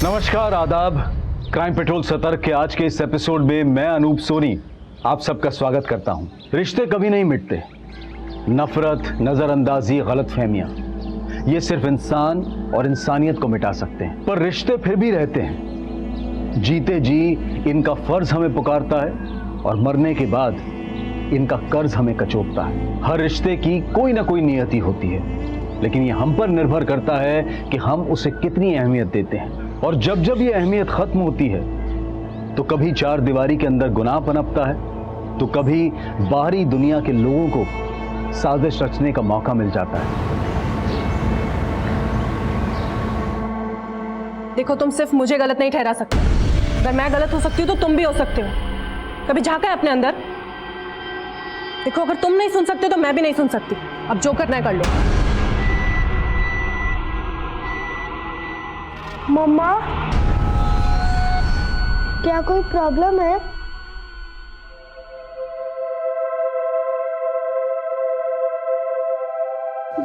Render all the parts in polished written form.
नमस्कार, आदाब। Crime petrol सतर्क के आज के इस एपिसोड में मैं अनूप सोनी आप सबका स्वागत करता हूं। रिश्ते कभी नहीं मिटते। नफरत, नजरअंदाजी, गलतफहमियां, ये सिर्फ इंसान और इंसानियत को मिटा सकते हैं, पर रिश्ते फिर भी रहते हैं। जीते जी इनका फर्ज हमें पुकारता है और मरने के बाद इनका कर्ज हमें कचोटता है। हर रिश्ते की कोई ना कोई नियति होती है, लेकिन ये हम पर निर्भर करता है कि हम उसे कितनी अहमियत देते हैं। और जब जब ये अहमियत खत्म होती है तो कभी चार दीवारी के अंदर गुनाह पनपता है, तो कभी बाहरी दुनिया के लोगों को साजिश रचने का मौका मिल जाता है। देखो, तुम सिर्फ मुझे गलत नहीं ठहरा सकते। अगर मैं गलत हो सकती हूँ तो तुम भी हो सकते हो। कभी झांका है अपने अंदर? देखो, अगर तुम नहीं सुन सकते तो मैं भी नहीं सुन सकती। अब जो करना है कर लो। मम्मा, क्या कोई प्रॉब्लम है?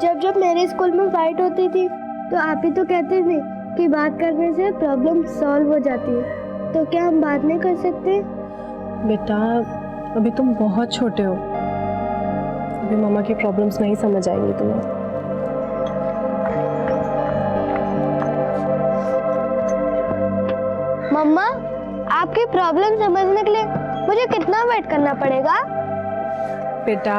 जब जब मेरे स्कूल में फाइट होती थी तो आप ही तो कहते थे कि बात करने से प्रॉब्लम सॉल्व हो जाती है, तो क्या हम बात नहीं कर सकते? बेटा, अभी तुम बहुत छोटे हो। अभी मामा की प्रॉब्लम्स नहीं समझ आएंगी तुम्हें। मम्मा, आपकी प्रॉब्लम समझने के लिए मुझे कितना वेट करना पड़ेगा? बेटा,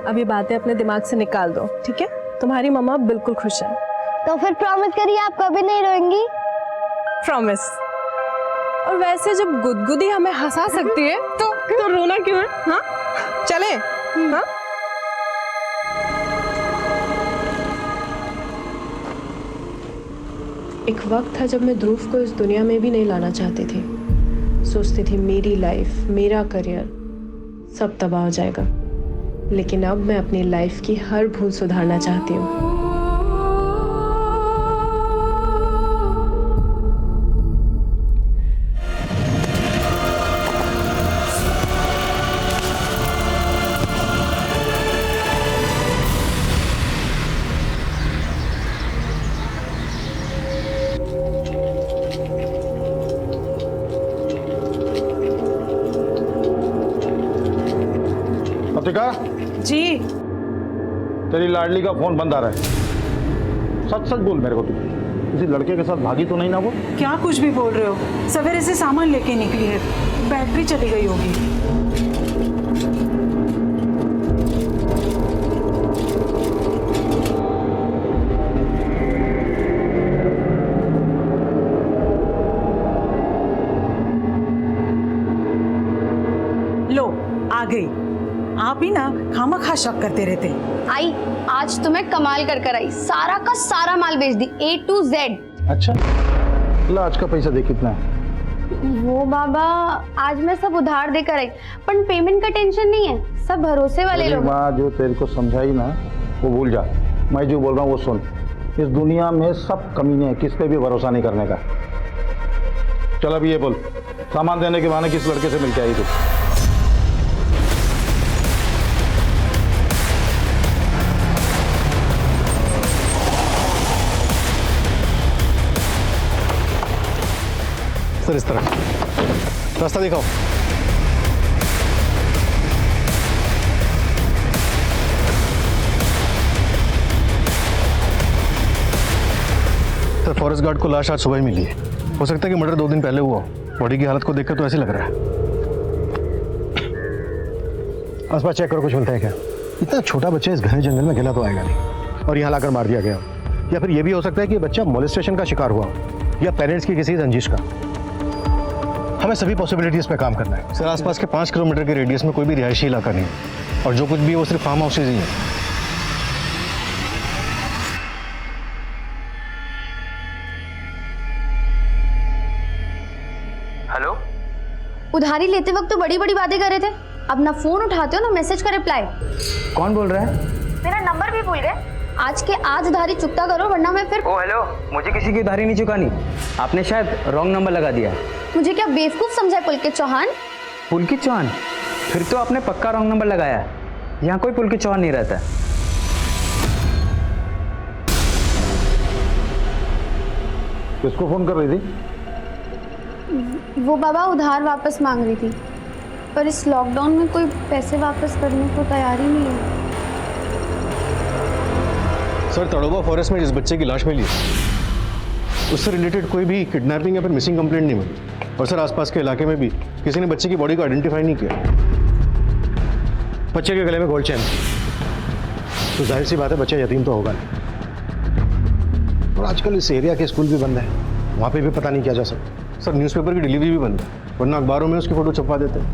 अभी बातें अपने दिमाग से निकाल दो, ठीक है? तुम्हारी मम्मा बिल्कुल खुश है। तो फिर प्रॉमिस करिए आप कभी नहीं रोएंगी। प्रॉमिस। और वैसे जब गुदगुदी हमें हंसा सकती है तो रोना क्यों है? हाँ, चले। हाँ, एक वक्त था जब मैं ध्रुव को इस दुनिया में भी नहीं लाना चाहती थी। सोचती थी मेरी लाइफ, मेरा करियर सब तबाह हो जाएगा। लेकिन अब मैं अपनी लाइफ की हर भूल सुधारना चाहती हूँ। जी, तेरी लाडली का फोन बंद आ रहा है। सच सच बोल मेरे को, तू किसी लड़के के साथ भागी तो नहीं ना वो? क्या कुछ भी बोल रहे हो? सवेरे से सामान लेके निकली है, बैटरी चली गई होगी। लो, आ गई। आप ही ना खामखा शक करते रहते। आई, आज तो मैं कमाल कर आई। सारा का सारा माल बेच दी, A to Z। अच्छा, ला आज का पैसा दे कितना है? वो बाबा, आज मैं सब उधार देकर आई, पर पेमेंट का टेंशन नहीं है, सब भरोसे वाले लोग। माँ जो तेरे को समझाई ना वो भूल जा। मैं जो बोल रहा हूँ वो सुन। इस दुनिया में सब कमीने हैं, किस पे भी भरोसा नहीं करने का। चल अभी ये बोल, सामान देने के बहाने किस लड़के से मिलके आई तू? सर, इस तरफ रास्ता दिखाओ। सर, फॉरेस्ट गार्ड को लाश आज सुबह ही मिली है। हो सकता है कि मर्डर 2 दिन पहले हुआ। बॉडी की हालत को देखकर तो ऐसे लग रहा है। आसपास चेक करो, कुछ मिलता है क्या? इतना छोटा बच्चा इस घने जंगल में अकेला तो आएगा नहीं, और यहाँ लाकर मार दिया गया। या फिर यह भी हो सकता है कि बच्चा मोलेस्टेशन का शिकार हुआ या पेरेंट्स की किसी रंजिश का। हमें सभी पॉसिबिलिटीज पे काम करना है। सर, आसपास के 5 किलोमीटर के रेडियस में कोई भी रिहायशी इलाका नहीं है, और जो कुछ भी है वो सिर्फ फार्म हाउसेज ही है। हेलो, उधारी लेते वक्त तो बड़ी बड़ी बातें कर रहे थे, अब ना फोन उठाते हो ना मैसेज का रिप्लाई। कौन बोल रहा है? मेरा नंबर भी भूल गए। आज के आज उधारी चुकता करो, वरना मैं फिर। ओ हेलो, मुझे किसी की उधारी नहीं चुकानी। आपने शायद रॉन्ग नंबर लगा दिया। मुझे क्या बेवकूफ समझा पुलकित चौहान? पुलकित चौहान? फिर तो आपने पक्का रॉन्ग नंबर लगाया। यहाँ कोई पुलकित चौहान नहीं रहता। किसको फ़ोन कर रही थी? वो बाबा उधार वापस मांग रही थी, पर इस लॉकडाउन में कोई पैसे वापस करने को तैयार ही नहीं है। सर, तड़ोबा फॉरेस्ट में जिस बच्चे की लाश मिली उससे रिलेटेड कोई भी किडनैपिंग या फिर मिसिंग कंप्लेंट नहीं मिली। और सर, आसपास के इलाके में भी किसी ने बच्चे की बॉडी को आइडेंटिफाई नहीं किया। बच्चे के गले में गोल्ड चेन थी, तो जाहिर सी बात है बच्चा यतीम तो होगा नहीं। और आजकल इस एरिया के स्कूल भी बंद है, वहाँ पे भी पता नहीं किया जा सकता। सर, न्यूज़पेपर की डिलीवरी भी बंद है, वरना अखबारों में उसकी फ़ोटो छपवा देते हैं।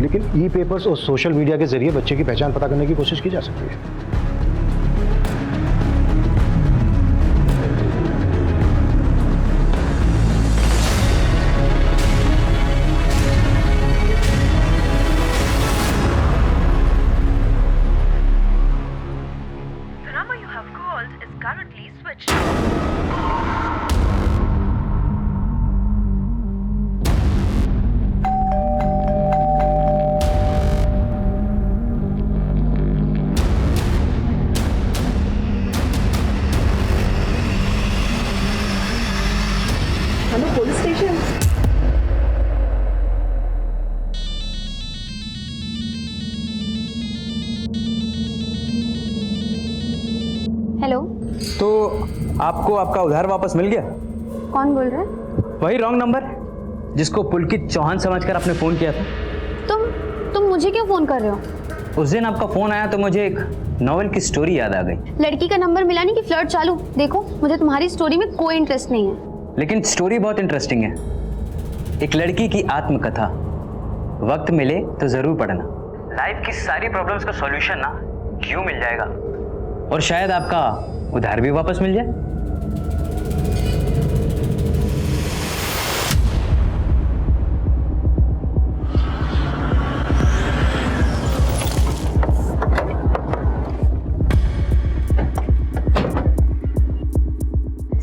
लेकिन ई पेपर्स और सोशल मीडिया के जरिए बच्चे की पहचान पता करने की कोशिश की जा सकती है। Hello, police station. हेलो, तो आपको आपका उधार वापस मिल गया? कौन बोल रहा है? वही रॉन्ग नंबर जिसको पुलकित चौहान समझकर आपने फ़ोन किया था। तुम मुझे क्यों फ़ोन कर रहे हो? उस दिन आपका फ़ोन आया तो मुझे एक नॉवेल की स्टोरी याद आ गई। लड़की का नंबर मिला नहीं कि फ्लर्ट चालू? देखो, मुझे तुम्हारी स्टोरी में कोई इंटरेस्ट नहीं है। लेकिन स्टोरी बहुत इंटरेस्टिंग है। एक लड़की की आत्मकथा। वक्त मिले तो ज़रूर पढ़ना। लाइफ की सारी प्रॉब्लम्स का सॉल्यूशन ना यूं मिल जाएगा, और शायद आपका उधार भी वापस मिल जाए।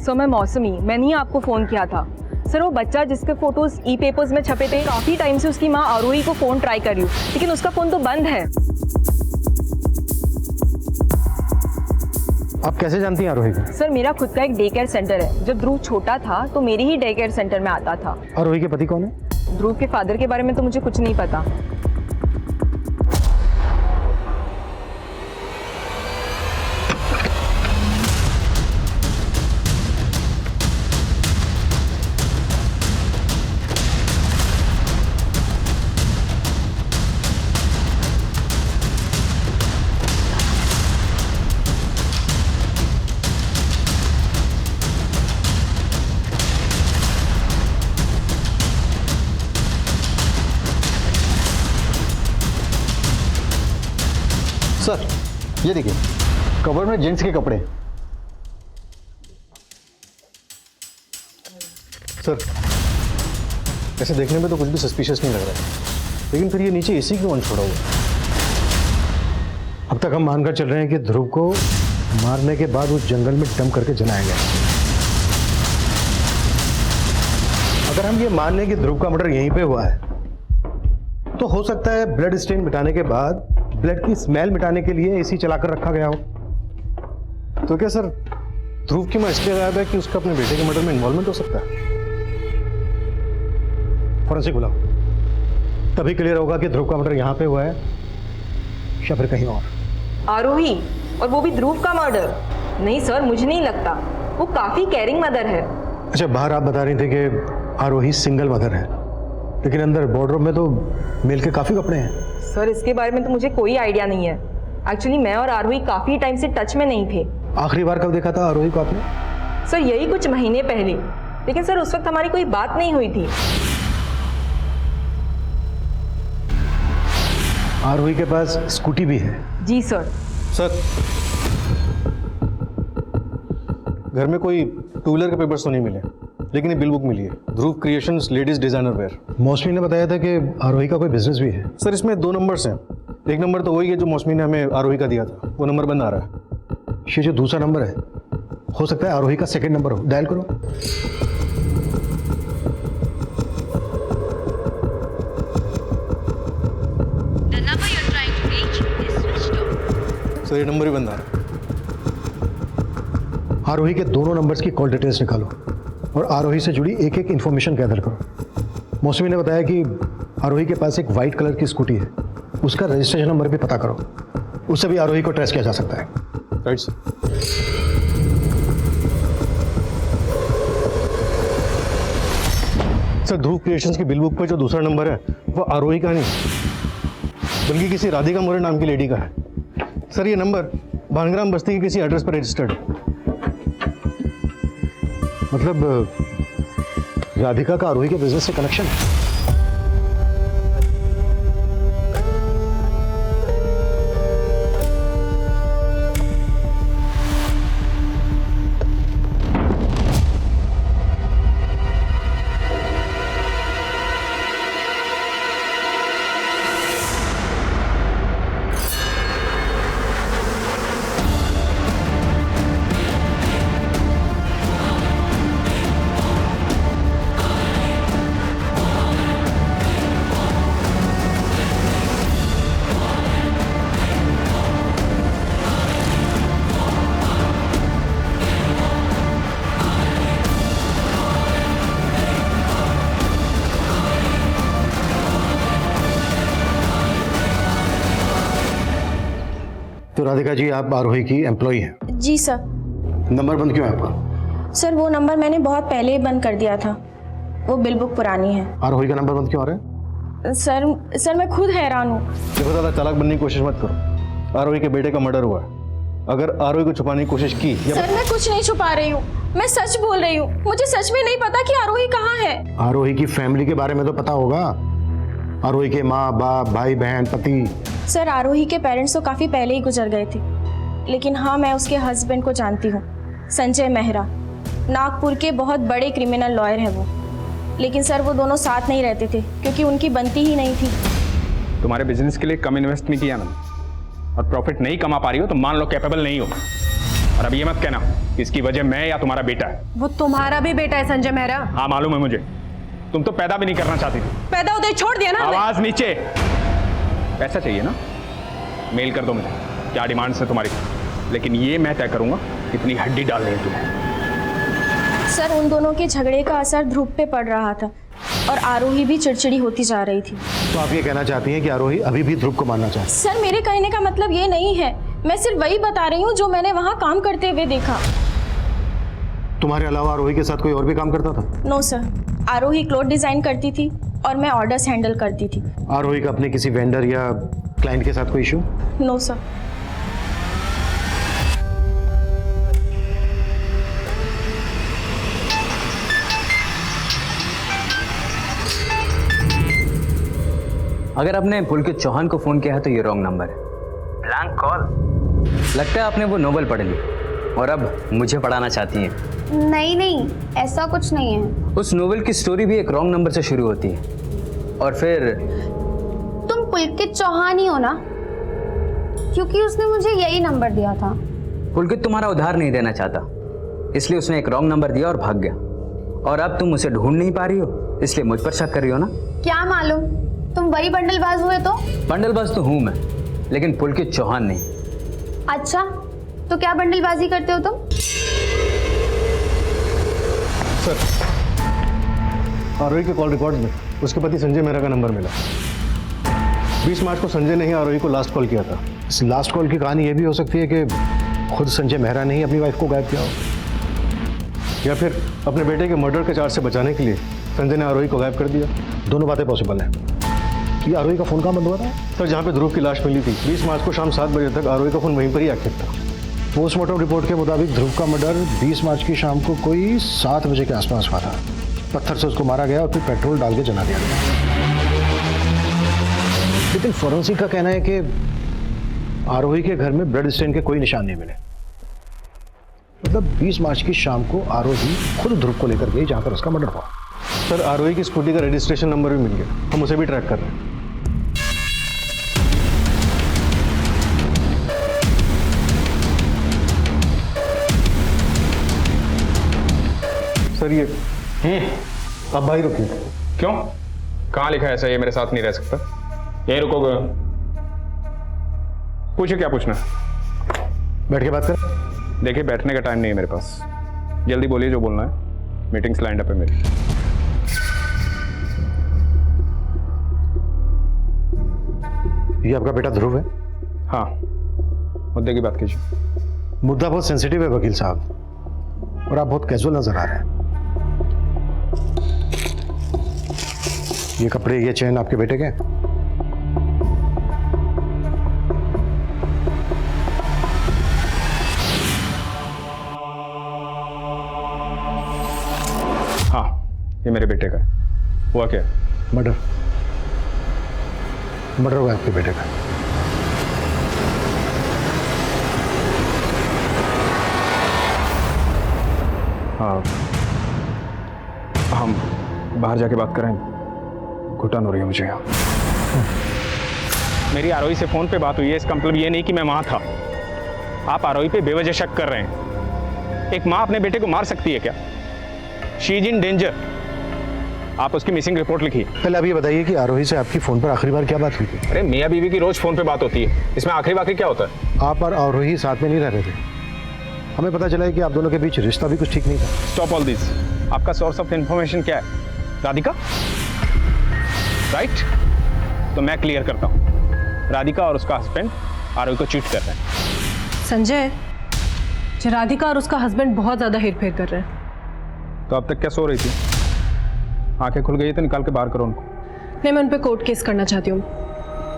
सर, मैं मौसमी, मैंने ही आपको फ़ोन किया था। सर, वो बच्चा जिसके फोटोज ई पेपर्स में छपे थे, काफ़ी टाइम से उसकी माँ आरोही को फ़ोन ट्राई कर रही हूँ, लेकिन उसका फ़ोन तो बंद है। आप कैसे जानती हैं आरोही को? सर, मेरा खुद का एक डे केयर सेंटर है। जब ध्रुव छोटा था तो मेरे ही डे केयर सेंटर में आता था। आरोही के पति कौन है? ध्रुव के फादर के बारे में तो मुझे कुछ नहीं पता। सर, ये देखिए, कवर में जेंट्स के कपड़े। सर, ऐसे देखने में तो कुछ भी सस्पिशियस नहीं लग रहा है, लेकिन फिर ये नीचे एसी क्यों ऑन छोड़ा हुआ? अब तक हम मानकर चल रहे हैं कि ध्रुव को मारने के बाद उस जंगल में डंप करके जलाया गया। अगर हम ये मान लें कि ध्रुव का मर्डर यहीं पे हुआ है, तो हो सकता है ब्लड स्टेन मिटाने के बाद ब्लड की स्मेल मिटाने के लिए एसी चलाकर रखा गया हो। तो क्या सर, ध्रुव की मां इसलिए गायब है कि उसका अपने बेटे के मर्डर में इन्वॉल्वमेंट हो सकता है? फॉरेंसिक बुलाओ, तभी क्लियर होगा कि ध्रुव का मर्डर यहाँ पे हुआ है या फिर कहीं और। आरोही, और वो भी ध्रुव का मर्डर? नहीं सर, मुझे नहीं लगता। वो काफ़ी केयरिंग मदर है। अच्छा, बाहर आप बता रही थी कि आरोही सिंगल मदर है, लेकिन अंदर वार्डरोब में तो मेल के काफ़ी कपड़े हैं। सर, इसके बारे में तो मुझे कोई आइडिया नहीं है। एक्चुअली मैं और आरोही काफ़ी टाइम से टच में नहीं थे। आखिरी बार कब देखा था आरोही को आपने? सर, यही कुछ महीने पहले, लेकिन सर उस वक्त हमारी कोई बात नहीं हुई थी। आरोही के पास स्कूटी भी है? जी सर। सर, घर में कोई टू व्हीलर के पेपर्स तो नहीं मिले, लेकिन ये बिल बुक मिली है, ध्रुव क्रिएशंस लेडीज डिजाइनर वेयर। मौसमी ने बताया था कि आरोही का कोई बिजनेस भी है। सर, इसमें 2 नंबर्स हैं। एक नंबर तो वही है जो मौसमी ने हमें आरोही का दिया था, वो नंबर बंद आ रहा है। ये जो दूसरा नंबर है, हो सकता है आरोही का सेकंड नंबर हो। डायल करो। सर, ये नंबर ही बंद आ रहा है। आरोही के दोनों नंबर्स की कॉल डिटेल्स निकालो और आरोही से जुड़ी एक एक इन्फॉर्मेशन गैदर करो। मौसमी ने बताया कि आरोही के पास एक वाइट कलर की स्कूटी है, उसका रजिस्ट्रेशन नंबर भी पता करो, उससे भी आरोही को ट्रेस किया जा सकता है। Right sir. सर, ध्रुव क्रिएशंस की बिल बुक पर जो दूसरा नंबर है वो आरोही का नहीं बल्कि किसी राधिका मोरे नाम की लेडी का है। सर, ये नंबर भानग्राम बस्ती के किसी एड्रेस पर रजिस्टर्ड है। मतलब राधिका का आरोही के बिजनेस से कनेक्शन है। तो राधिका जी, आप आरोही की एम्प्लॉई हैं? जी सर। नंबर बंद क्यों है आपका? सर वो नंबर मैंने बहुत पहले ही बंद कर दिया था, वो बिल बुक पुरानी है। आरोही का नंबर बंद क्यों आ रहा है? सर मैं खुद हैरान हूँ। देखो, ज़्यादा चालाक बनने की कोशिश मत करो। आरोही के बेटे का मर्डर हुआ है। अगर आरोही को छुपाने की कोशिश की सर मैं कुछ नहीं छुपा रही हूँ, मैं सच बोल रही हूँ। मुझे सच में नहीं पता कि आरोही कहाँ है। आरोही की फैमिली के बारे में तो पता होगा। आरोही के माँ बाप, भाई बहन, पति। सर आरोही के पेरेंट्स तो काफ़ी पहले ही गुजर गए थे, लेकिन हाँ मैं उसके हस्बैंड को जानती हूँ, संजय मेहरा। नागपुर के बहुत बड़े क्रिमिनल लॉयर है वो। लेकिन सर वो दोनों साथ नहीं रहते थे क्योंकि उनकी बनती ही नहीं थी। तुम्हारे बिजनेस के लिए कम इन्वेस्ट नहीं किया ना, और प्रॉफिट नहीं कमा पा रही हो तो मान लो कैपेबल नहीं हो। और अब ये मत कहना कि इसकी वजह मैं या तुम्हारा बेटा है। वो तुम्हारा भी बेटा है संजय मेहरा। हाँ मालूम है मुझे, तुम तो पैदा भी नहीं करना चाहती थी। पैदा होते ही छोड़ दिया ना हमने। आवाज नीचे। पैसा चाहिए ना, मेल कर दो मुझे, क्या डिमांड्स है तुम्हारी, लेकिन ये मैं तय करूंगा कितनी हड्डी डालनी है तुम्हें। सर उन दोनों के झगड़े का असर ध्रुव पे पड़ रहा था और आरोही भी चिड़चिड़ी होती जा रही थी। तो आप ये कहना चाहती हैं कि आरोही अभी भी ध्रुव को मारना चाहती है? सर मेरे कहने का मतलब ये नहीं है, मैं सिर्फ वही बता रही हूँ जो मैंने वहाँ काम करते हुए देखा। तुम्हारे अलावा आरोही के साथ कोई और भी काम करता था? नो सर, आरोही क्लोथ डिजाइन करती थी और मैं ऑर्डर्स हैंडल करती थी। आरोही का अपने किसी वेंडर या क्लाइंट के साथ कोई इशू? No sir. अगर आपने पुलकित चौहान को फोन किया है तो ये रॉन्ग नंबर है। Blank call. लगता है आपने वो नोवेल पढ़ ली और अब मुझे पढ़ाना चाहती हैं। नहीं नहीं, ऐसा कुछ नहीं है। उस नोवेल की स्टोरी भी एक रॉन्ग नंबर से शुरू होती है और फिर तुम पुलकित चौहान ही हो ना? क्योंकि उसने मुझे यही नंबर दिया था। पुलकित तुम्हारा उधार नहीं देना चाहता, इसलिए उसने एक रॉन्ग नंबर दिया और भाग गया। और अब तुम उसे ढूंढ नहीं पा रही हो, इसलिए मुझ पर शक कर रही हो ना? क्या मालूम, तुम बड़ी बंडलबाज हुए तो? बंडलबाज तो हूं मैं, लेकिन पुलकित चौहान नहीं। अच्छा, तो क्या बंडलबाजी करते हो तुम? सर, आरोही के कॉल रिकॉर्ड में उसके पति संजय मेहरा का नंबर मिला। 20 मार्च को संजय ने ही आरोही को लास्ट कॉल किया था। इस लास्ट कॉल की कहानी ये भी हो सकती है कि खुद संजय मेहरा ने ही अपनी वाइफ को गायब किया हो, या फिर अपने बेटे के मर्डर के चार्ज से बचाने के लिए संजय ने आरोही को गायब कर दिया। दोनों बातें पॉसिबल हैं। कि आरोही का फोन कहाँ बंद हुआ था? सर, जहाँ पे ध्रुव की लाश मिली थी 20 मार्च को शाम 7 बजे तक आरोही का फोन वहीं पर ही एक्टिव था। पोस्टमार्टम रिपोर्ट के मुताबिक ध्रुव का मर्डर 20 मार्च की शाम को कोई 7 बजे के आसपास हुआ था। पत्थर से उसको मारा गया और फिर पेट्रोल डाल के जला दिया गया। लेकिन फॉरेंसिक का कहना है कि आरोही के घर में ब्लड स्टेन के कोई निशान नहीं मिले। मतलब 20 मार्च की शाम को आरोही खुद ध्रुव को लेकर गई जहां पर उसका मर्डर हुआ। सर, आरोही की स्कूटी का रजिस्ट्रेशन नंबर भी मिल गया, हम उसे भी ट्रैक कर रहे हैं। सर, ये आप भाई रुकिए। क्यों, कहाँ लिखा है ऐसा ये मेरे साथ नहीं रह सकता? यहीं रुकोगे? पूछो क्या पूछना। बैठ के बात कर। देखिए बैठने का टाइम नहीं है मेरे पास, जल्दी बोलिए जो बोलना है, मीटिंग्स लाइंड अप है मेरी। ये आपका बेटा ध्रुव है? हाँ, मुद्दे की बात कीजिए। मुद्दा बहुत सेंसिटिव है वकील साहब, और आप बहुत कैजुअल नजर आ रहे हैं। ये कपड़े, ये चेन आपके बेटे के? हाँ, ये मेरे बेटे का है। हुआ क्या? मर्डर हुआ आपके बेटे का। हाँ, हम बाहर जाके बात करें, घुटन हो रही है मुझे यहाँ। मेरी आरोही से फोन पे बात हुई है, इसका मतलब ये नहीं कि मैं वहां था। आप आरोही पे बेवजह शक कर रहे हैं। एक माँ अपने बेटे को मार सकती है क्या? She is in danger. आप उसकी मिसिंग रिपोर्ट लिखिए। पहले आप ये बताइए कि आरोही से आपकी फोन पर आखिरी बार क्या बात हुई थी? अरे मियाँ बीवी की रोज फोन पे बात होती है, इसमें आखिरी बाखिरी क्या होता है? आप और आरोही साथ में नहीं रह रहे थे। हमें पता चला है कि आप दोनों के बीच रिश्ता भी कुछ ठीक नहीं था। Stop all this. आपका सोर्स ऑफ इंफॉर्मेशन क्या है? राधिका? राइट? तो मैं क्लियर करता हूँ, राधिका और उसका हस्बैंड आरोही को चीट कर रहे हैं। संजय, राधिका और उसका हस्बैंड बहुत ज्यादा हेरफेर कर रहे हैं। तो अब तक क्या सो रही थी? आंखें खुल गई तो निकाल के बाहर करो उनको। मैं उन पे कोर्ट केस करना चाहती हूँ,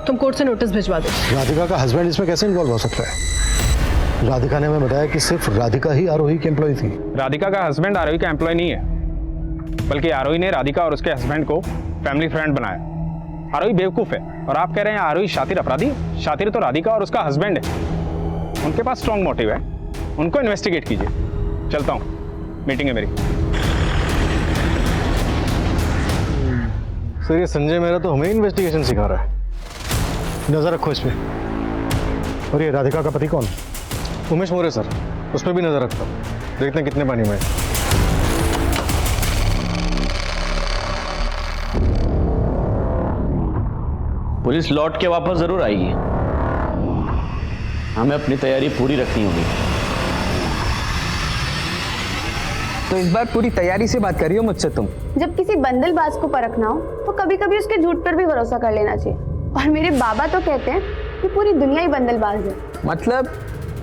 तुम कोर्ट से नोटिस भिजवा दो। राधिका का हस्बैंड इसमें कैसे इन्वॉल्व हो सकता है? राधिका ने हमें बताया कि सिर्फ राधिका ही आरोही की एम्प्लॉय थी। राधिका का हस्बैंड आरोही का एम्प्लॉय नहीं है, बल्कि आरोही ने राधिका और उसके हस्बैंड को फैमिली फ्रेंड बनाया। आरोही बेवकूफ है और आप कह रहे हैं आरोही शातिर अपराधी? शातिर तो राधिका और उसका हस्बैंड है। उनके पास स्ट्रॉन्ग मोटिव है, उनको इन्वेस्टिगेट कीजिए। चलता हूँ, मीटिंग है मेरी। सर ये संजय मेहरा तो हमें इन्वेस्टिगेशन सिखा रहा है। नजर रखो इस पे। और ये राधिका का पति कौन? उमेश मोरे सर, उस पर भी नजर रखता हूँ, देखते हैं कितने पानी में है। पुलिस लौट के वापस जरूर आएगी, हमें अपनी तैयारी पूरी रखनी होगी। तो इस बार पूरी तैयारी से बात कर रही हो मुझसे तुम? जब किसी बंदलबाज को परखना हो तो कभी कभी उसके झूठ पर भी भरोसा कर लेना चाहिए। और मेरे बाबा तो कहते हैं कि पूरी दुनिया ही बंदलबाज है। मतलब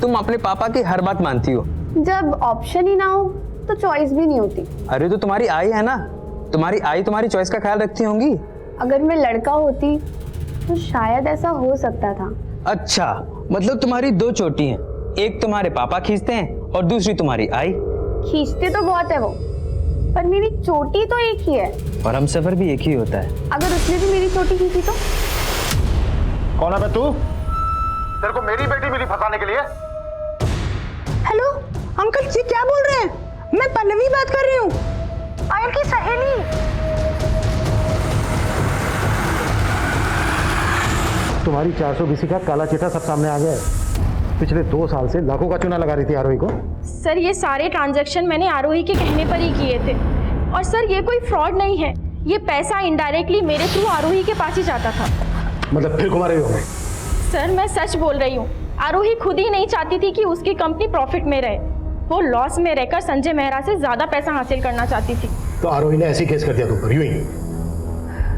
तुम अपने पापा की हर बात मानती हो? जब ऑप्शन ही ना हो तो चॉइस भी नहीं होती। अरे तो तुम्हारी आई है ना, तुम्हारी आई तुम्हारी चॉइस का ख्याल रखती होंगी। अगर मैं लड़का होती तो शायद ऐसा हो सकता था। अच्छा, मतलब तुम्हारी दो चोटी हैं, एक तुम्हारे पापा खींचते हैं और दूसरी तुम्हारी आई। खींचते तो बहुत है वो, पर मेरी चोटी तो एक ही है। और हम सफर भी एक ही होता है। अगर उसने भी मेरी चोटी खींची तो? कौन है बे तू? तेरे को मेरी बेटी मिली फंसाने के लिए? हेलो अंकल जी, क्या बोल रहे हैं? मैं पल्लवी बात कर रही हूँ, पायल की सहेली। तुम्हारी 420 का काला चिट्ठा सब सामने आ गया है। पिछले 2 साल से लाखों का चूना लगा रही थी आरोही को। सर ये सारे ट्रांजैक्शन मैंने आरोही के कहने पर ही किए थे, और सर ये कोई फ्रॉड नहीं है, ये पैसा इनडायरेक्टली मेरे थ्रू आरोही के पास ही जाता था। मतलब फिर घुमा रही हो? सर मैं सच बोल रही हूँ, आरोही खुद ही नहीं चाहती थी कि उसकी कंपनी प्रॉफिट में रहे, वो लॉस में रहकर संजय मेहरा से ज्यादा पैसा हासिल करना चाहती थी। तो आरोही ने ऐसी केस कर दिया तुम पर, यूं ही?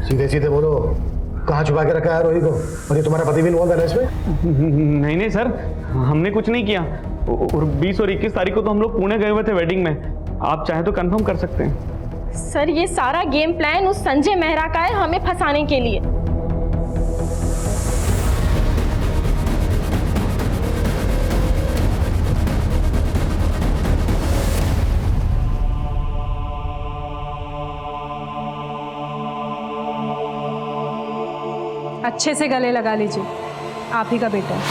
सीधे सीधे बोलो, कहाँ छुपा के रखा है आरोही को? और ये तुम्हारा पति भी इन्वॉल्व है इसमें? नहीं सर, हमने कुछ नहीं किया। और 20 और 21 तारीख को तो हम लोग पुणे गए हुए थे वेडिंग में, आप चाहे तो कंफर्म कर सकते हैं। सर ये सारा गेम प्लान उस संजय मेहरा का है, हमें फंसाने के लिए। अच्छे से गले लगा लीजिए, आप ही का बेटा है।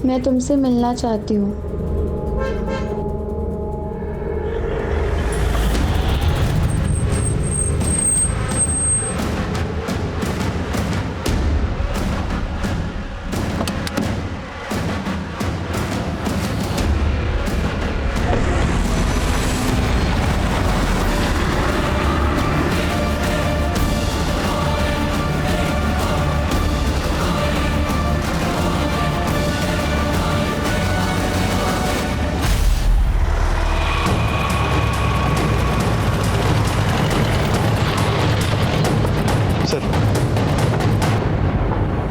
मैं तुमसे मिलना चाहती हूँ।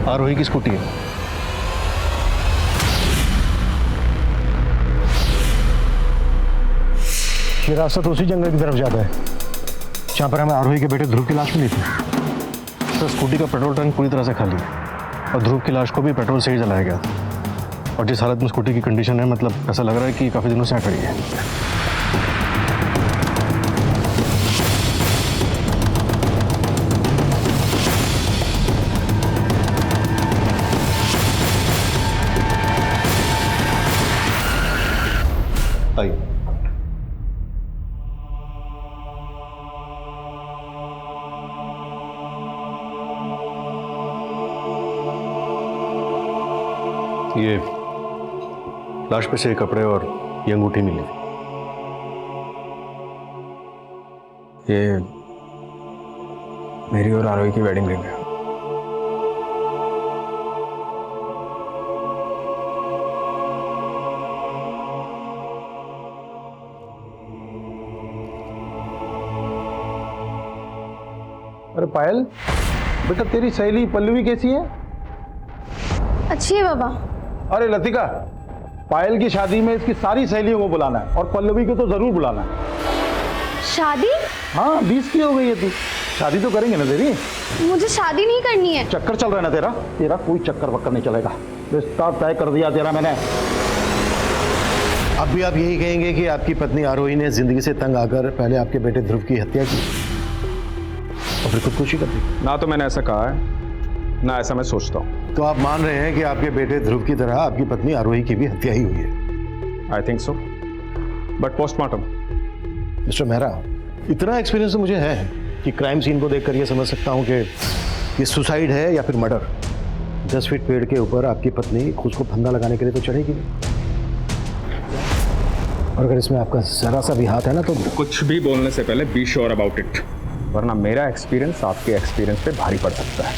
आरोही की स्कूटी है। ये रास्ता तो उसी जंगल की तरफ जाता है जहाँ पर हमें आरोही के बेटे ध्रुव की लाश मिली थी। तो स्कूटी का पेट्रोल टैंक पूरी तरह से खाली है और ध्रुव की लाश को भी पेट्रोल से ही जलाया गया। और जिस हालत में स्कूटी की कंडीशन है, मतलब ऐसा लग रहा है कि काफ़ी दिनों से यहाँ खड़ी है। आइए। ये लाश पे से कपड़े और ये अंगूठी मिली। ये मेरी और आरोही की वेडिंग रिंग है। अरे पायल, बेटा तेरी सहेली पल्लवी कैसी है? अच्छी है बाबा। अरे लतिका, पायल की शादी में इसकी सारी सहेलियों को बुलाना है और पल्लवी को तो जरूर बुलाना है। शादी? हाँ, 20 की हो गई है तू। शादी तो करेंगे ना तेरी? मुझे शादी नहीं करनी है। चक्कर चल रहा है ना तेरा? तेरा कोई चक्कर वक्कर नहीं चलेगा। रिश्ता तय कर दिया तेरा मैंने। अब भी आप यही कहेंगे कि आपकी पत्नी आरोही ने जिंदगी से तंग आकर पहले आपके बेटे ध्रुव की हत्या की और फिर खुदकुशी कर दी? ना तो मैंने ऐसा कहा है, ना ऐसा मैं सोचता हूँ। तो आप मान रहे हैं कि आपके बेटे ध्रुव की तरह आपकी पत्नी आरोही की भी हत्या ही हुई है? I think so, but postmortem. Mister Mehra, इतना एक्सपीरियंस तो मुझे है कि क्राइम सीन को देखकर ये समझ सकता हूँ कि ये सुसाइड है या फिर मर्डर। 10 फीट पेड़ के ऊपर आपकी पत्नी खुद को फंदा लगाने के लिए तो चढ़ेगी नहीं। और अगर इसमें आपका जरा सा भी हाथ है ना तो कुछ भी बोलने से पहले बी श्योर अबाउट इट, वरना मेरा एक्सपीरियंस आपके एक्सपीरियंस पे भारी पड़ सकता है।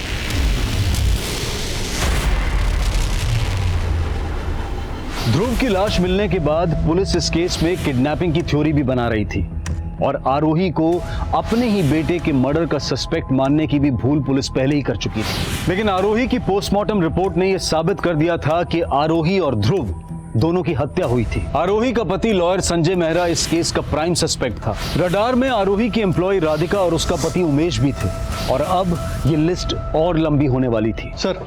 ध्रुव की लाश मिलने के बाद पुलिस इस केस में किडनैपिंग की थ्योरी भी बना रही थी और आरोही को अपने ही बेटे के मर्डर का सस्पेक्ट मानने की भी भूल पुलिस पहले ही कर चुकी थी। लेकिन आरोही की पोस्टमार्टम रिपोर्ट ने यह साबित कर दिया था कि आरोही और ध्रुव दोनों की हत्या हुई थी। आरोही का पति लॉयर संजय मेहरा इस केस का प्राइम सस्पेक्ट था। रडार में आरोही की एम्प्लॉय राधिका और उसका पति उमेश भी थे और अब ये लिस्ट और लंबी होने वाली थी। सर,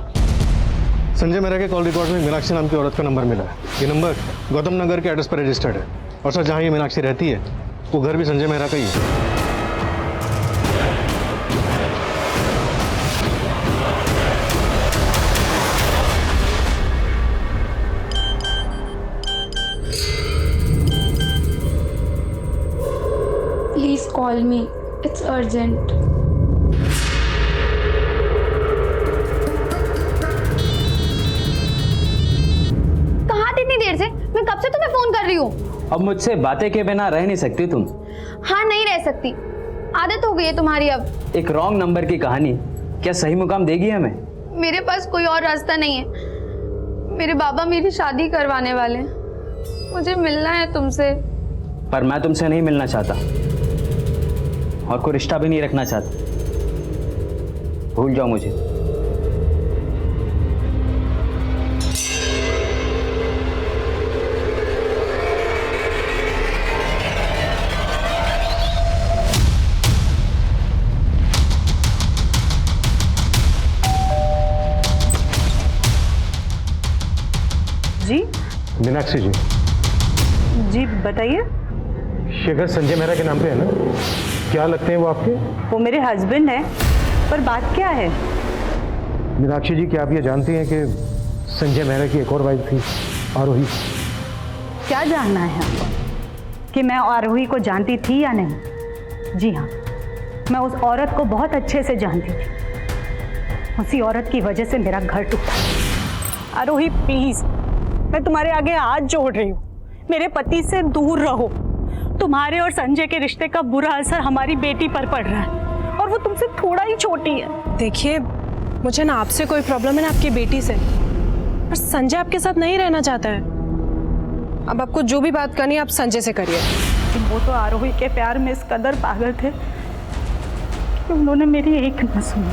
संजय मेहरा के कॉल रिकॉर्ड में मीनाक्षी नाम की औरत का नंबर मिला है। ये नंबर गौतम नगर के एड्रेस पर रजिस्टर्ड है और सर जहाँ ये मीनाक्षी रहती है वो घर भी संजय मेहरा का ही है। Please call me. It's urgent. कहाँ थे इतनी देर से? मैं कब से तुम्हें फोन कर रही हूँ। अब मुझसे बातें के बिना रह नहीं सकती तुम? हाँ, नहीं रह सकती। आदत हो गई है तुम्हारी अब। एक रॉन्ग नंबर की कहानी क्या सही मुकाम देगी हमें? मेरे पास कोई और रास्ता नहीं है। मेरे बाबा मेरी शादी करवाने वाले हैं। मुझे मिलना है तुमसे। पर मैं तुमसे नहीं मिलना चाहता और कोई रिश्ता भी नहीं रखना चाहता। भूल जाओ मुझे। जी मीनाक्षी जी। जी बताइए। शेखर संजय मेहरा के नाम पे है ना? क्या लगते हैं वो आपके? वो मेरे हस्बैंड हैं, पर बात क्या है? मीनाक्षी जी, क्या आप ये जानती हैं कि संजय मेहरा की एक और वाइफ थी, आरोही? क्या जानना है आपको कि मैं आरोही को जानती थी या नहीं? जी हाँ, मैं उस औरत को बहुत अच्छे से जानती थी। उसी औरत की वजह से मेरा घर टूटा। आरोही प्लीज, मैं तुम्हारे आगे हाथ जोड़ रही हूँ, मेरे पति से दूर रहो। तुम्हारे और संजय के रिश्ते का बुरा असर हमारी बेटी पर पड़ रहा है और वो तुमसे थोड़ा ही छोटी है। देखिए, मुझे ना आपसे कोई प्रॉब्लम है ना आपकी बेटी से, पर संजय आपके साथ नहीं रहना चाहता है। अब आपको जो भी बात करनी है आप संजय से करिए। वो तो आरोही के प्यार में इस कदर पागल थे कि उन्होंने मेरी एक न सुनी।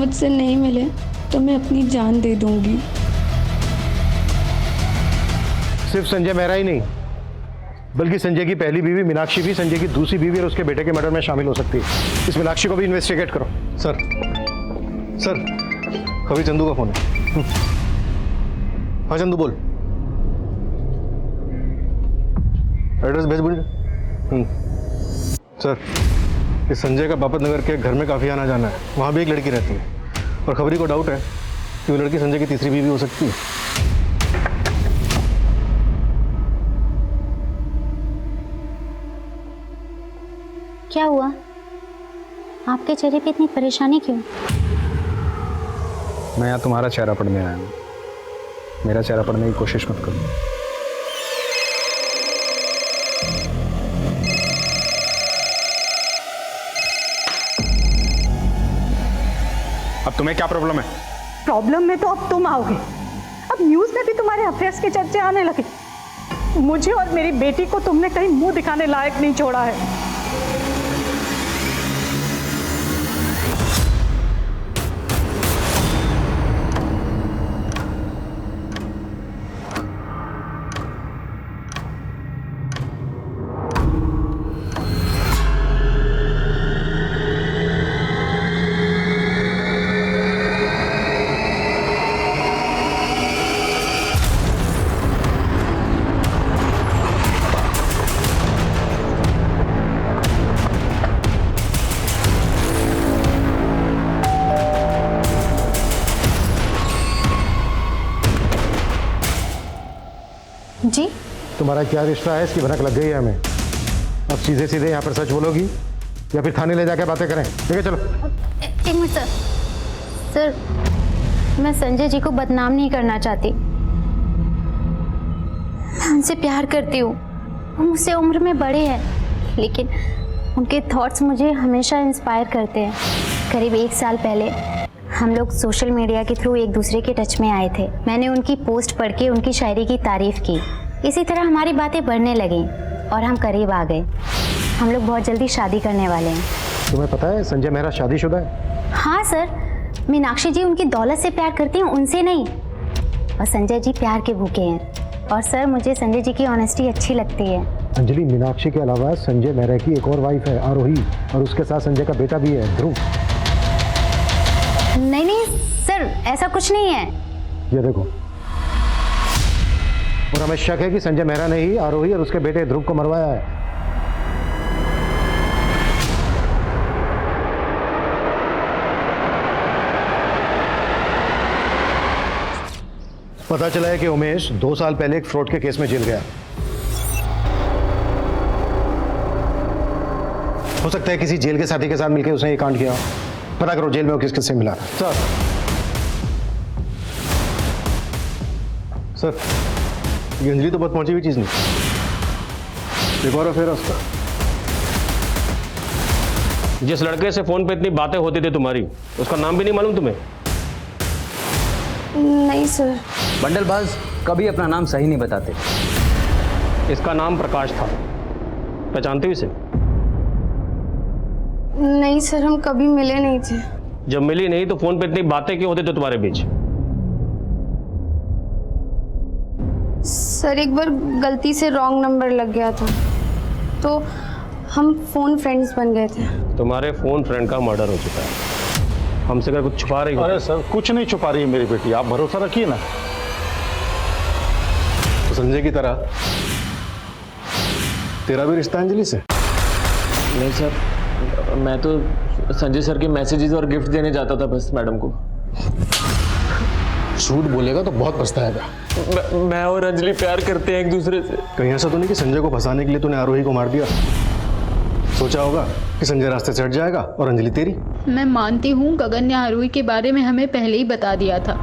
मुझसे नहीं मिले तो मैं अपनी जान दे दूंगी। सिर्फ संजय मेहरा ही नहीं, बल्कि संजय की पहली बीवी मीनाक्षी भी संजय की दूसरी बीवी और उसके बेटे के मर्डर में शामिल हो सकती है। इस मीनाक्षी को भी इन्वेस्टिगेट करो। सर कभी चंदू का फोन है। हाँ चंदू बोल। एड्रेस भेज बोल। सर इस संजय का बापत नगर के घर में काफ़ी आना जाना है, वहाँ भी एक लड़की रहती है और खबरी को डाउट है कि वो लड़की संजय की तीसरी बीवी हो सकती है। क्या हुआ? आपके चेहरे पे इतनी परेशानी क्यों? मैं यहाँ तुम्हारा चेहरा पढ़ने आया हूँ, मेरा चेहरा पढ़ने की कोशिश मत करो। अब तुम्हें क्या प्रॉब्लम है? प्रॉब्लम में तो अब तुम आओगे। अब न्यूज़ में भी तुम्हारे अफेयर्स के चर्चे आने लगे। मुझे और मेरी बेटी को तुमने कहीं मुंह दिखाने लायक नहीं छोड़ा है। जी तुम्हारा क्या रिश्ता है, इसकी भनक लग गई है हमें। अब सीधे सीधे यहाँ पर सच बोलोगी या फिर थाने ले जाकर बातें करें? ठीक है चलो। एक मिनट सर। सर मैं संजय जी को बदनाम नहीं करना चाहती, मैं उनसे प्यार करती हूँ। वो मुझसे उम्र में बड़े हैं, लेकिन उनके थॉट्स मुझे हमेशा इंस्पायर करते हैं। करीब 1 साल पहले हम लोग सोशल मीडिया के थ्रू एक दूसरे के टच में आए थे। मैंने उनकी पोस्ट पढ़ के उनकी शायरी की तारीफ की। इसी तरह हमारी बातें बढ़ने लगीं और हम करीब आ गए। हम लोग बहुत जल्दी शादी करने वाले हैं। तुम्हें पता है संजय मेहरा शादीशुदा है? हाँ सर, मीनाक्षी जी उनकी दौलत से प्यार करती हैं, उनसे नहीं। और संजय जी प्यार के भूखे हैं। और सर मुझे संजय जी की ऑनेस्टी अच्छी लगती है। अंजलि, मीनाक्षी के अलावा संजय मेहरा की एक और वाइफ है आरोही, और उसके साथ संजय का बेटा भी है ध्रुव। नहीं नहीं सर, ऐसा कुछ नहीं है। ये देखो, और हमें शक है कि संजय मेहरा ने ही आरोही और उसके बेटे ध्रुव को मरवाया है। पता चला है कि उमेश 2 साल पहले एक फ्रॉड के केस में जेल गया। हो सकता है किसी जेल के साथी के साथ मिलकर उसने ये कांड किया। पता करो जेल में वो किस किस से मिला था। सर ये अंजलि तो बहुत पहुंची हुई चीज नहीं। एक और अफेयर है उसका। जिस लड़के से फोन पे इतनी बातें होती थी तुम्हारी, उसका नाम भी नहीं मालूम तुम्हें? नहीं सर। बंडलबाज कभी अपना नाम सही नहीं बताते। इसका नाम प्रकाश था, पहचानते हो इसे? नहीं सर, हम कभी मिले नहीं थे। जब मिली नहीं तो फोन पे इतनी बातें क्यों होती थी तुम्हारे बीच? सर एक बार गलती से रॉन्ग नंबर लग गया था, तो हम फोन फ्रेंड्स बन गए थे। तुम्हारे फोन फ्रेंड का मर्डर हो चुका है। हमसे अगर कुछ छुपा रही हो? अरे सर कुछ नहीं छुपा रही है मेरी बेटी, आप भरोसा रखिए ना। तो संजय की तरह तेरा भी रिश्ता अंजलि से? नहीं सर, मैं तो संजय सर के मैसेजेस और गिफ्ट देने जाता था बस मैडम को। झूठ बोलेगा तो बहुत पछताएगा। मैं और अंजलि प्यार करते हैं एक दूसरे से। कहीं ऐसा तो नहीं कि संजय को फंसाने के लिए तूने आरोही को मार दिया? सोचा होगा कि संजय रास्ते से हट जाएगा और अंजलि तेरी। मैं मानती हूँ गगन ने आरोही के बारे में हमें पहले ही बता दिया था,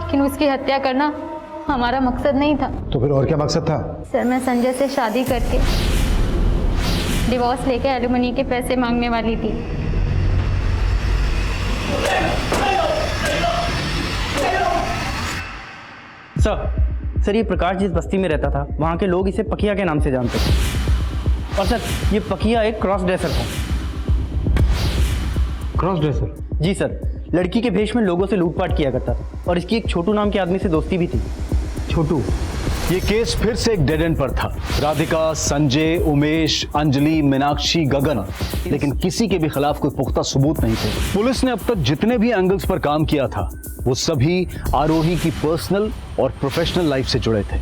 लेकिन उसकी हत्या करना हमारा मकसद नहीं था। तो फिर और क्या मकसद था? सर मैं संजय से शादी करके डिवोर्स लेके एलिमनी के पैसे मांगने वाली थी। सर ये प्रकाश जिस बस्ती में रहता था वहाँ के लोग इसे पकिया के नाम से जानते थे। और सर ये पकिया एक क्रॉस ड्रेसर था। Cross dresser? जी सर, लड़की के भेष में लोगों से लूटपाट किया करता था और इसकी एक छोटू नाम के आदमी से दोस्ती भी थी। छोटू, ये केस फिर से एक डेड एंड पर था। राधिका, संजय, उमेश, अंजलि, मीनाक्षी, गगन, लेकिन किसी के भी खिलाफ कोई पुख्ता सबूत नहीं थे। पुलिस ने अब तक जितने भी एंगल्स पर काम किया था वो सभी आरोही की पर्सनल और प्रोफेशनल लाइफ से जुड़े थे,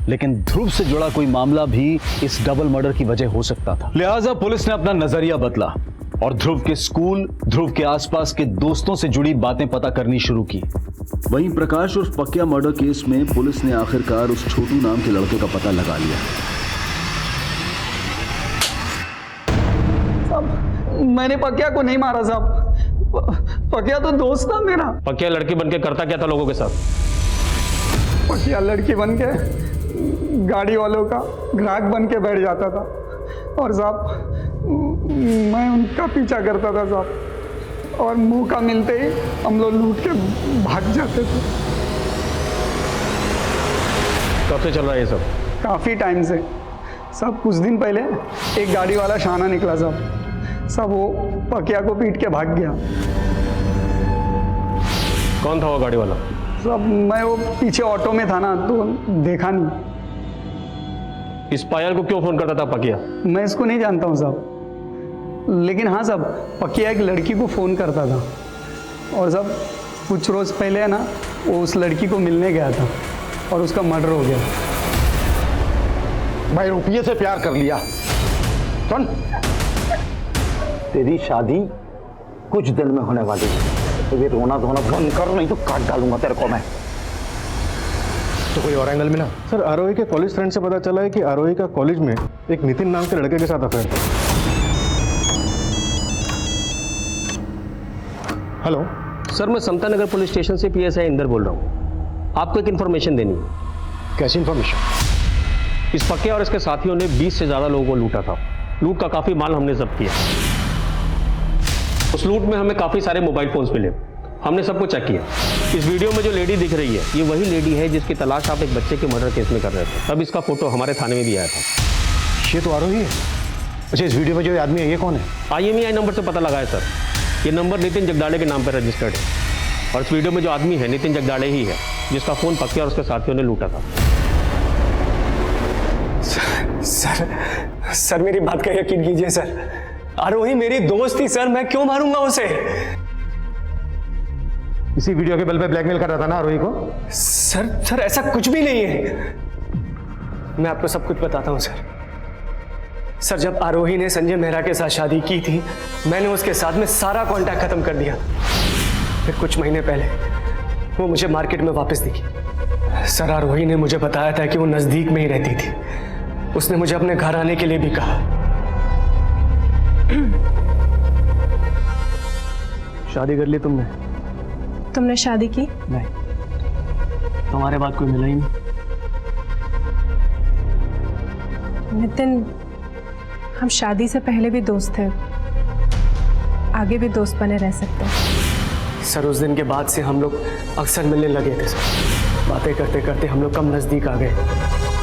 लेकिन ध्रुव से जुड़ा कोई मामला भी इस डबल मर्डर की वजह हो सकता था। लिहाजा पुलिस ने अपना नजरिया बदला और ध्रुव के स्कूल, ध्रुव के आसपास के दोस्तों से जुड़ी बातें पता करनी शुरू की। वहीं प्रकाश और पकिया मर्डर केस में पुलिस ने आखिरकार उस छोटू नाम के लड़के का पता लगा लिया। साहब, मैंने पकिया को नहीं मारा साहब, पकिया तो दोस्त था मेरा। पकिया लड़की बनके करता क्या था लोगों के साथ? पकिया लड़की बन के गाड़ी वालों का ग्राहक बन के बैठ जाता था और साहब मैं उनका पीछा करता था साहब, और मुंह का मिलते ही हम लोग लूट के भाग जाते थे। कब से चल रहा है ये सब? काफ़ी टाइम से। सब कुछ दिन पहले एक गाड़ी वाला शाना निकला साहब, सब वो पकिया को पीट के भाग गया। कौन था वो गाड़ी वाला? सब मैं वो पीछे ऑटो में था ना, तो देखा नहीं। इस पायल को क्यों फोन करता था पकिया? मैं इसको नहीं जानता हूँ साहब, लेकिन हाँ साहब, पकिया एक लड़की को फ़ोन करता था और सब कुछ रोज़ पहले है ना वो उस लड़की को मिलने गया था और उसका मर्डर हो गया। भाई रुपये से प्यार कर लिया। सुन, तेरी शादी कुछ दिन में होने वाली है, तो ये रोना धोना बंद कर, नहीं तो काट डालूंगा तेरे को मैं। तो कोई और एंगल मिला? सर, आरोही के कॉलेज फ्रेंड से पता चला है कि आरोही का कॉलेज में एक नितिन नाम के लड़के के साथ अफेयर था। हेलो सर, मैं समता नगर पुलिस स्टेशन से PSI इंदर बोल रहा हूँ। आपको एक इन्फॉर्मेशन देनी है। कैसी इन्फॉर्मेशन? इस पक्के और इसके साथियों ने 20 से ज़्यादा लोगों को लूटा था। लूट का काफ़ी माल हमने जब्त किया। उस लूट में हमें काफ़ी सारे मोबाइल फोन्स मिले, हमने सबको चेक किया। इस वीडियो में जो लेडी दिख रही है, ये वही लेडी है जिसकी तलाश आप एक बच्चे के मर्डर केस में कर रहे थे। तब इसका फोटो हमारे थाने में भी आया था। ये तो आरोही है। अच्छा, इस वीडियो में जो आदमी है ये कौन है? IMEI नंबर से पता लगा है सर। ये नंबर नितिन जगदाड़े के नाम पर रजिस्टर्ड है और इस वीडियो में जो आदमी है नितिन जगदाड़े ही है जिसका फोन पक्के और उसके साथियों ने लूटा था। सर मेरी बात का यकीन कीजिए सर, आरोही मेरी दोस्त थी सर, मैं क्यों मारूंगा उसे? इसी वीडियो के बल पे ब्लैकमेल कर रहा था ना आरोही को? सर ऐसा कुछ भी नहीं है। मैं आपको सब कुछ बताता हूँ सर, जब आरोही ने संजय मेहरा के साथ शादी की थी, मैंने उसके साथ में सारा कांटेक्ट खत्म कर दिया। फिर कुछ महीने पहले वो मुझे मार्केट में वापस दिखी। सर, आरोही ने मुझे बताया था कि वो नजदीक में ही रहती थी। उसने मुझे अपने घर आने के लिए भी कहा। शादी कर ली तुमने? तुमने शादी की? नहीं, तुम्हारे बाद कोई मिला ही नहीं। नितिन, हम शादी से पहले भी दोस्त थे, आगे भी दोस्त बने रह सकते हैं। सर, उस दिन के बाद से हम लोग अक्सर मिलने लगे थे सर। बातें करते करते हम लोग कम नज़दीक आ गए,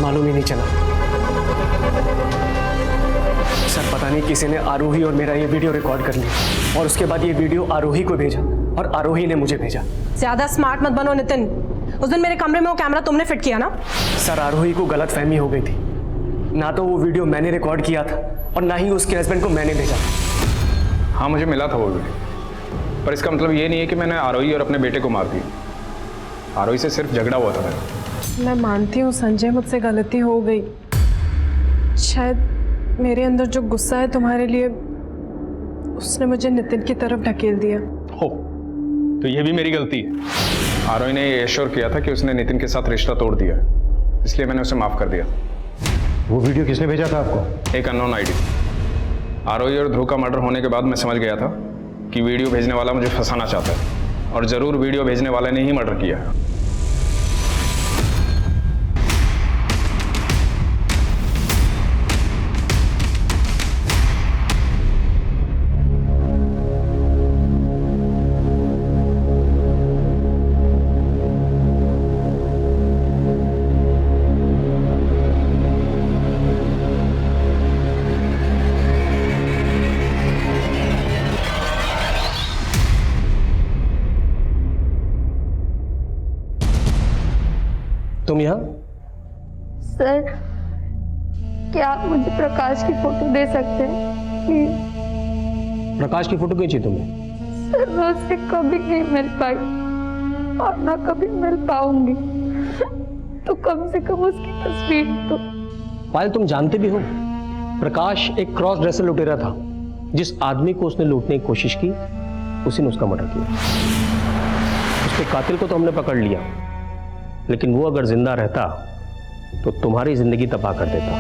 मालूम ही नहीं चला। सर, पता नहीं किसी ने आरोही और मेरा ये वीडियो रिकॉर्ड कर लिया और उसके बाद ये वीडियो आरोही को भेजा और आरोही ने मुझे भेजा। ज्यादा स्मार्ट मत बनो नितिन। उस दिन मेरे कमरे में वो कैमरा तुमने फिट किया ना? सर, आरोही को गलतफहमी हो गई थी। ना तो वो वीडियो मैंने रिकॉर्ड किया था और ना ही उसके हस्बैंड को मैंने भेजा। हाँ, मुझे मिला था वो वीडियो, पर इसका मतलब ये नहीं है कि मैंने आरोही और अपने बेटे को मार दिया। आरोही से सिर्फ झगड़ा हुआ था मेरा। मैं मानती हूँ संजय, मुझसे गलती हो गई। शायद मेरे अंदर जो गुस्सा है तुम्हारे लिए, उसने मुझे नितिन की तरफ ढकेल दिया। हो, तो ये भी मेरी गलती है। आरोही ने ये एश्योर किया था कि उसने नितिन के साथ रिश्ता तोड़ दिया, इसलिए मैंने उसे माफ कर दिया। वो वीडियो किसने भेजा था आपको? एक अननोन आईडी। आरोही और ध्रुव का मर्डर होने के बाद मैं समझ गया था कि वीडियो भेजने वाला मुझे फंसाना चाहता है, और जरूर वीडियो भेजने वाले ने ही मर्डर किया है। तुम यहाँ? सर, क्या आप मुझे प्रकाश की फोटो दे सकते हैं प्लीज? प्रकाश की फोटो क्यों चाहिए तुम्हें? सर, मैं उससे कभी नहीं मिल पाई और ना कभी मिल पाऊंगी, तो कम से कम उसकी तस्वीर तो। पायल, तुम जानते भी हो प्रकाश एक क्रॉस ड्रेसर लुटेरा था। जिस आदमी को उसने लूटने की कोशिश की उसी ने उसका मर्डर किया। उसके कातिल को तो हमने पकड़ लिया, लेकिन वो अगर जिंदा रहता तो तुम्हारी जिंदगी तबाह कर देता।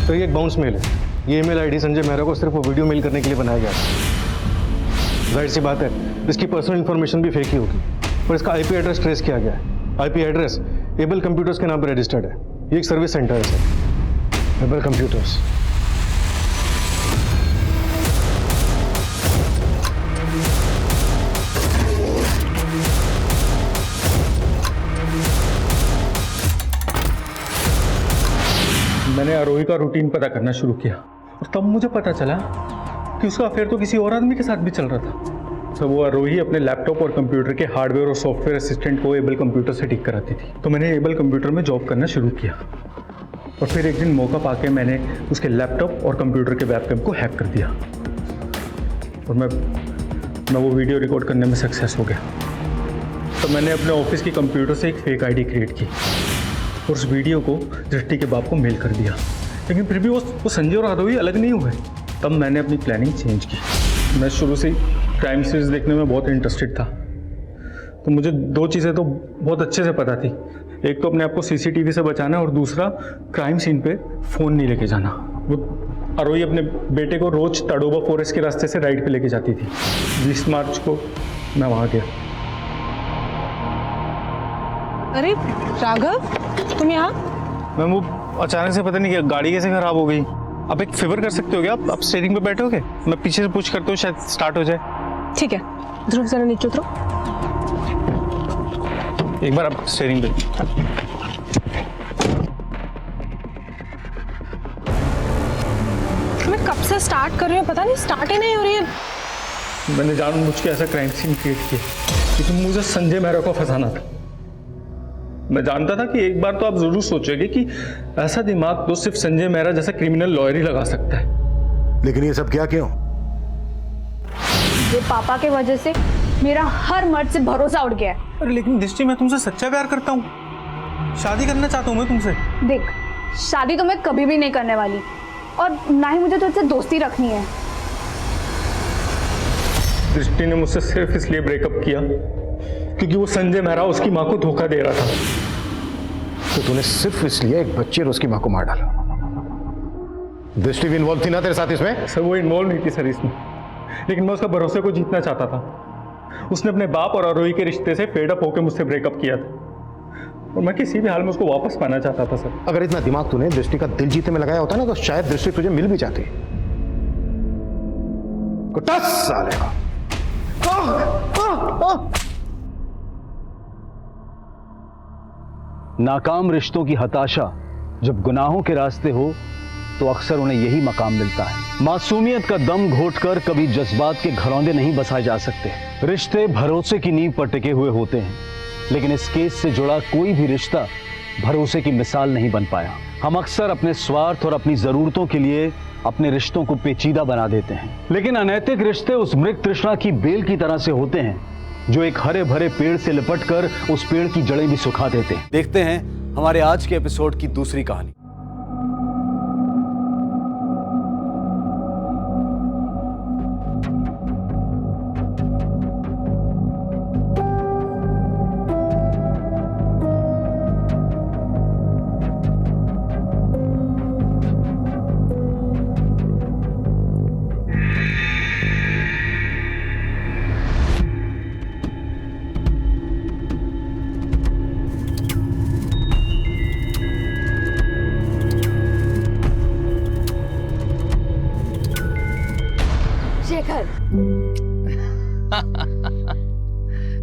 तो ये एक बाउंस मेल है। ये ईमेल आईडी संजय मेहरा को सिर्फ वो वीडियो मेल करने के लिए बनाया गया था। जाहिर सी बात है इसकी पर्सनल इंफॉर्मेशन भी फेक ही होगी, पर इसका आईपी एड्रेस ट्रेस किया गया है। आईपी एड्रेस एबल कंप्यूटर्स के नाम पर रजिस्टर्ड है। ये एक सर्विस सेंटर है सर, एबल कंप्यूटर्स। मैंने आरोही का रूटीन पता करना शुरू किया और तब मुझे पता चला कि उसका अफेयर तो किसी और आदमी के साथ भी चल रहा था। तो वो आरोही अपने लैपटॉप और कंप्यूटर के हार्डवेयर और सॉफ्टवेयर असिस्टेंट को एबल कंप्यूटर से ठीक कराती थी। तो मैंने एबल कंप्यूटर में जॉब करना शुरू किया और फिर एक दिन मौका पाके मैंने उसके लैपटॉप और कंप्यूटर के वेबकैम को हैक कर दिया और मैं वो वीडियो रिकॉर्ड करने में सक्सेस हो गया। तो मैंने अपने ऑफिस की कंप्यूटर से एक फेक आईडी क्रिएट की और उस वीडियो को दृष्टि के बाप को मेल कर दिया, लेकिन फिर भी वो संजय और आरोही अलग नहीं हुए। तब मैंने अपनी प्लानिंग चेंज की। मैं शुरू से ही क्राइम सीरीज देखने में बहुत इंटरेस्टेड था, तो मुझे दो चीज़ें तो बहुत अच्छे से पता थी। एक तो अपने आप को सीसीटीवी से बचाना और दूसरा क्राइम सीन पे फ़ोन नहीं लेके जाना। वो आरोही अपने बेटे को रोज तड़ोबा फॉरेस्ट के रास्ते से राइड पे लेके जाती थी। 20 मार्च को मैं वहाँ गया। अरे राघव, तुम यहाँ? मैम वो अचानक से पता नहीं क्या गाड़ी कैसे खराब हो गई। आप एक फेवर कर सकते हो क्या? आप स्टीयरिंग पे बैठोगे, मैं पीछे से पुश करता हूँ, शायद स्टार्ट हो जाए। ठीक है, ध्रुव जरा नीचे उतरो। एक बार आप स्टीयरिंग पे। मैं कब से स्टार्ट कर रही हूँ, पता नहीं स्टार्ट ही नहीं हो रही है। मैंने जानबूझ के ऐसा क्राइम सीन क्रिएट किया क्योंकि मुझे संजय मेहरा को फंसाना था। मैं जानता था कि एक बार तो आप जरूर सोचोगे कि ऐसा दिमाग तो सिर्फ संजय मेहरा जैसा क्रिमिनल लॉयर ही लगा सकता है। लेकिन ये सब क्या क्यों? ये पापा के वजह से मेरा हर मर्द से भरोसा उठ गया है। अरे लेकिन दृष्टि, मैं तुमसे सच्चा प्यार करता हूँ, शादी करना चाहता हूँ मैं तुमसे। देख, शादी तो मैं कभी भी नहीं करने वाली और ना ही मुझे तुझसे दोस्ती रखनी है। दृष्टि ने मुझसे सिर्फ इसलिए ब्रेकअप किया क्योंकि वो संजय मेहरा उसकी माँ को धोखा दे रहा था। तो तूने सिर्फ इसलिए एक बच्चे और उसकी माँ को मार डाला? दृष्टि भी इन्वॉल्व थी ना तेरे साथ इसमें? सर वो इन्वॉल्व नहीं थी सर इसमें, लेकिन मैं उसका भरोसे को जीतना चाहता था। उसने अपने बाप और आरोही के रिश्ते से फेड अप होकर मुझसे ब्रेकअप किया था और मैं किसी भी हाल में उसको वापस पाना चाहता था सर। अगर इतना दिमाग तूने दृष्टि का दिल जीतने में लगाया होता ना तो शायद दृष्टि तुझे मिल भी जाती। साले का। नाकाम रिश्तों की हताशा जब गुनाहों के रास्ते हो तो अक्सर उन्हें यही मकाम मिलता है। मासूमियत का दम घोटकर कभी जज्बात के घरौंदे नहीं बसाए जा सकते। रिश्ते भरोसे की नींव पर टिके हुए होते हैं, लेकिन इस केस से जुड़ा कोई भी रिश्ता भरोसे की मिसाल नहीं बन पाया। हम अक्सर अपने स्वार्थ और अपनी जरूरतों के लिए अपने रिश्तों को पेचीदा बना देते हैं, लेकिन अनैतिक रिश्ते उस मृग तृष्णा की बेल की तरह से होते हैं जो एक हरे भरे पेड़ से लिपटकर उस पेड़ की जड़ें भी सुखा देते हैं। देखते हैं हमारे आज के एपिसोड की दूसरी कहानी।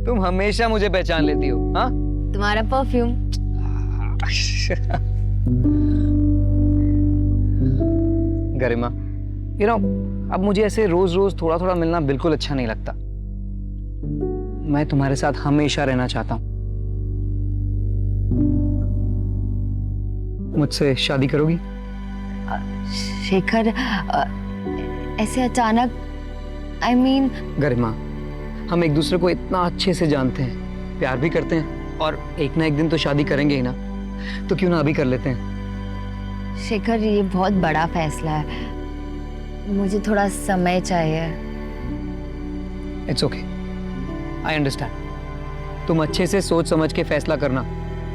तुम हमेशा मुझे पहचान लेती हो। हाँ, तुम्हारा परफ्यूम। गरिमा, अब मुझे ऐसे रोज रोज थोड़ा थोड़ा मिलना बिल्कुल अच्छा नहीं लगता। मैं तुम्हारे साथ हमेशा रहना चाहता हूँ। मुझसे शादी करोगी? शेखर, ऐसे अचानक, I mean... गरिमा, हम एक दूसरे को इतना अच्छे से जानते हैं, प्यार भी करते हैं, और एक ना एक दिन तो शादी करेंगे ही ना, तो क्यों ना अभी कर लेते हैं? शेखर, ये बहुत बड़ा फैसला है, मुझे थोड़ा समय चाहिए। It's okay, I understand. तुम अच्छे से सोच समझ के फैसला करना,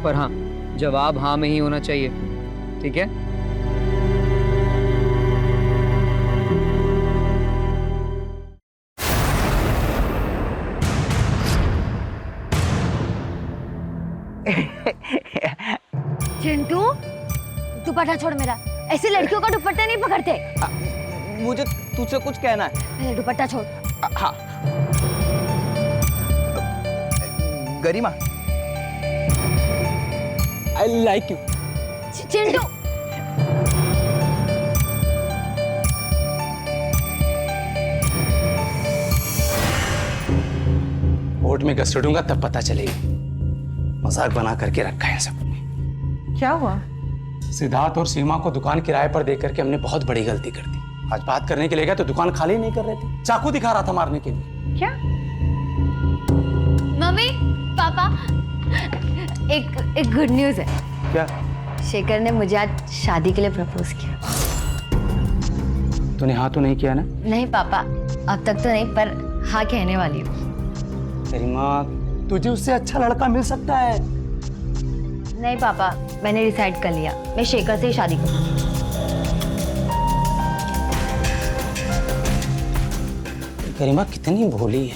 पर हाँ, जवाब हाँ में ही होना चाहिए, ठीक है? चिंटू, दुपट्टा छोड़ मेरा। ऐसे लड़कियों का दुपट्टा नहीं पकड़ते। मुझे तुझसे कुछ कहना है। पहले दुपट्टा छोड़। हाँ। Garima, I like you. Chintu, court में घसीटूंगा तब पता चलेगी। मजाक बना करके रखा है सब। क्या हुआ? सिद्धार्थ और सीमा को दुकान किराए पर देकर के हमने बहुत बड़ी गलती कर दी। आज बात करने के लिए गया तो दुकान खाली नहीं कर रहे थे, चाकू दिखा रहा था मारने के लिए। क्या? मम्मी, पापा, एक गुड न्यूज है। क्या? शेखर ने मुझे आज शादी के लिए प्रपोज किया। तूने हाँ तो नहीं किया ना? नहीं पापा, अब तक तो नहीं, पर हाँ कहने वाली हूँ। तेरी माँ, तुझे उससे अच्छा लड़का मिल सकता है। नहीं पापा, मैंने डिसाइड कर लिया, मैं शेखर से ही शादी करूँगी। गरिमा कितनी भोली है।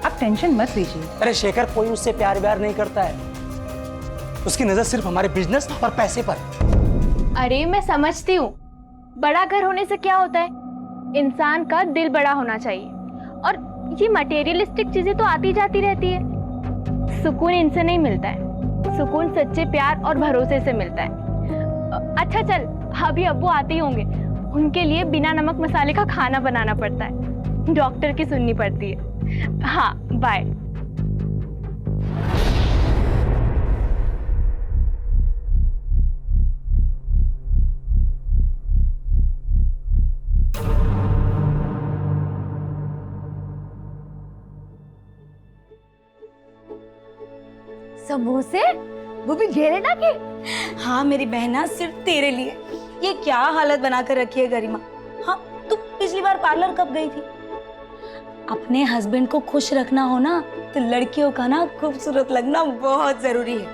आप टेंशन मत लीजिए। अरे शेखर कोई उससे प्यार व्यार नहीं करता है, उसकी नजर सिर्फ हमारे बिजनेस और पैसे पर। अरे मैं समझती हूँ, बड़ा घर होने से क्या होता है, इंसान का दिल बड़ा होना चाहिए, और ये मटेरियलिस्टिक चीजें तो आती जाती रहती है। सुकून इनसे नहीं मिलता है, सुकून सच्चे प्यार और भरोसे से मिलता है। अच्छा चल, अभी अब्बू आते ही होंगे, उनके लिए बिना नमक मसाले का खाना बनाना पड़ता है, डॉक्टर की सुननी पड़ती है। हाँ, बाय। समोसे, वो भी घेरे ना के। हाँ मेरी बहना, सिर्फ तेरे लिए। ये क्या हालत बना कर रखी है गरिमा। हाँ, तू पिछली बार पार्लर कब गई थी? अपने हस्बैंड को खुश रखना हो ना, तो लड़कियों का ना खूबसूरत लगना बहुत जरूरी है।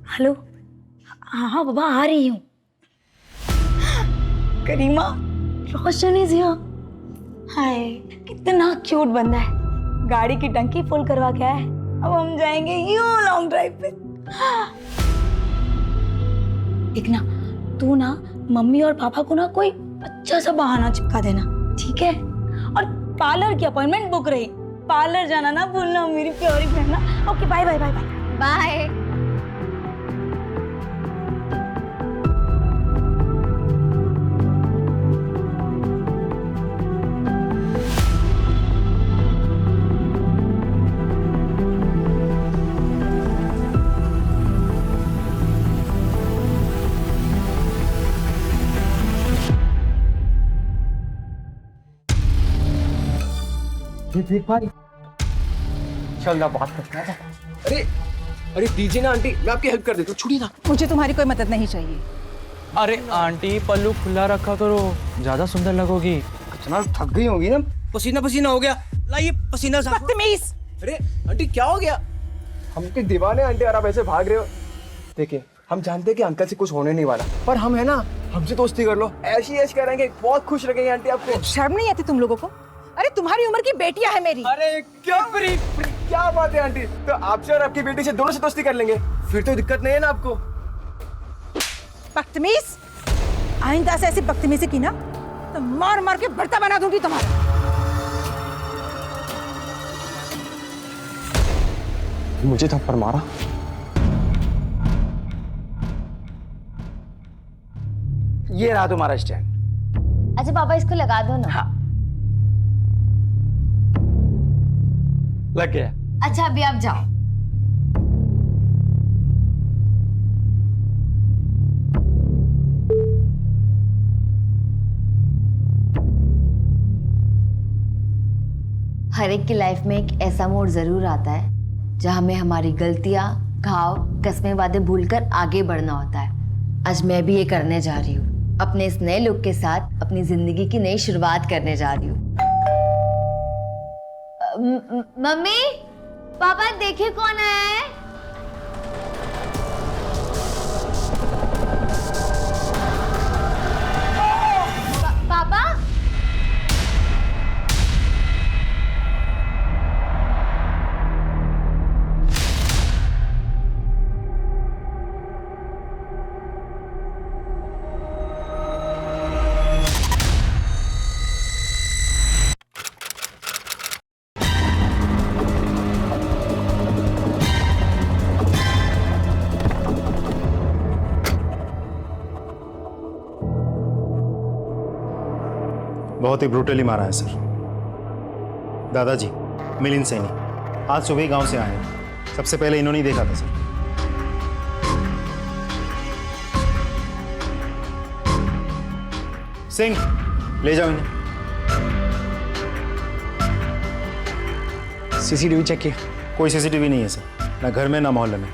हेलो, हाँ बाबा, आ रही हूँ। गरिमा, रोशन इज हियर। हाय, कितना क्यूट बंदा है। गाड़ी की टंकी फुल करवा के आया है। अब हम जाएंगे यूं लॉन्ग ड्राइव पे। देखना, तू ना मम्मी और पापा को ना कोई अच्छा सा बहाना चिपका देना, ठीक है? और पार्लर की अपॉइंटमेंट बुक रही, पार्लर जाना ना भूलना मेरी प्यारी बहना। Okay, bye bye bye bye bye. देख भाई, चल ना बात करते हैं। अरे दीजिए ना आंटी, मैं आपकी हेल्प कर देता हूँ। छुड़िए ना। मुझे तुम्हारी कोई मदद नहीं चाहिए। अरे आंटी, पल्लू खुला रखा करो, ज्यादा सुंदर लगोगी। इतना थक गई होगी ना, पसीना पसीना हो गया। लाइए पसीना साफ। बदतमीज। अरे आंटी क्या हो गया? हम के दीवाने आंटी, और आप ऐसे भाग रहे हो। देखिए, हम जानते हैं कि अंकल से कुछ होने नहीं वाला, पर हम है ना, हमसे दोस्ती कर लो, ऐसी ऐश करेंगे, बहुत खुश रखेंगे आंटी आपको। शर्म नहीं आती तुम लोगों को? अरे तुम्हारी उम्र की बेटियां है मेरी। अरे क्या फ्री क्या बात है आंटी, तो आपसे और आपकी बेटी से दोनों से दोस्ती कर लेंगे, फिर तो दिक्कत नहीं है ना आपको। बदतमीज, आइंदा से ऐसी बदतमीजी की ना तो मार मार के भरता बना दूंगी तुम्हारा। मुझे थप्पड़ मारा। ये रहा तुम्हारा स्टैंड। अच्छा पापा, इसको लगा दो ना। हाँ, लग गया। अच्छा अभी आप जाओ। हर एक की लाइफ में एक ऐसा मोड़ जरूर आता है जहां हमें हमारी गलतियां, घाव, कस्में, वादे भूलकर आगे बढ़ना होता है। आज मैं भी ये करने जा रही हूँ। अपने इस नए लुक के साथ अपनी जिंदगी की नई शुरुआत करने जा रही हूँ। मम्मी, पापा देखिए कौन आया है। पापा, बहुत ही ब्रूटली मारा है सर। दादाजी मिलिंद सैनी आज सुबह ही गांव से आए हैं। सबसे पहले इन्होंने ही देखा था सर। सिंह ले जाओ इन्हें। सीसीटीवी चेक किया? कोई सीसीटीवी नहीं है सर, ना घर में ना मोहल्ले में।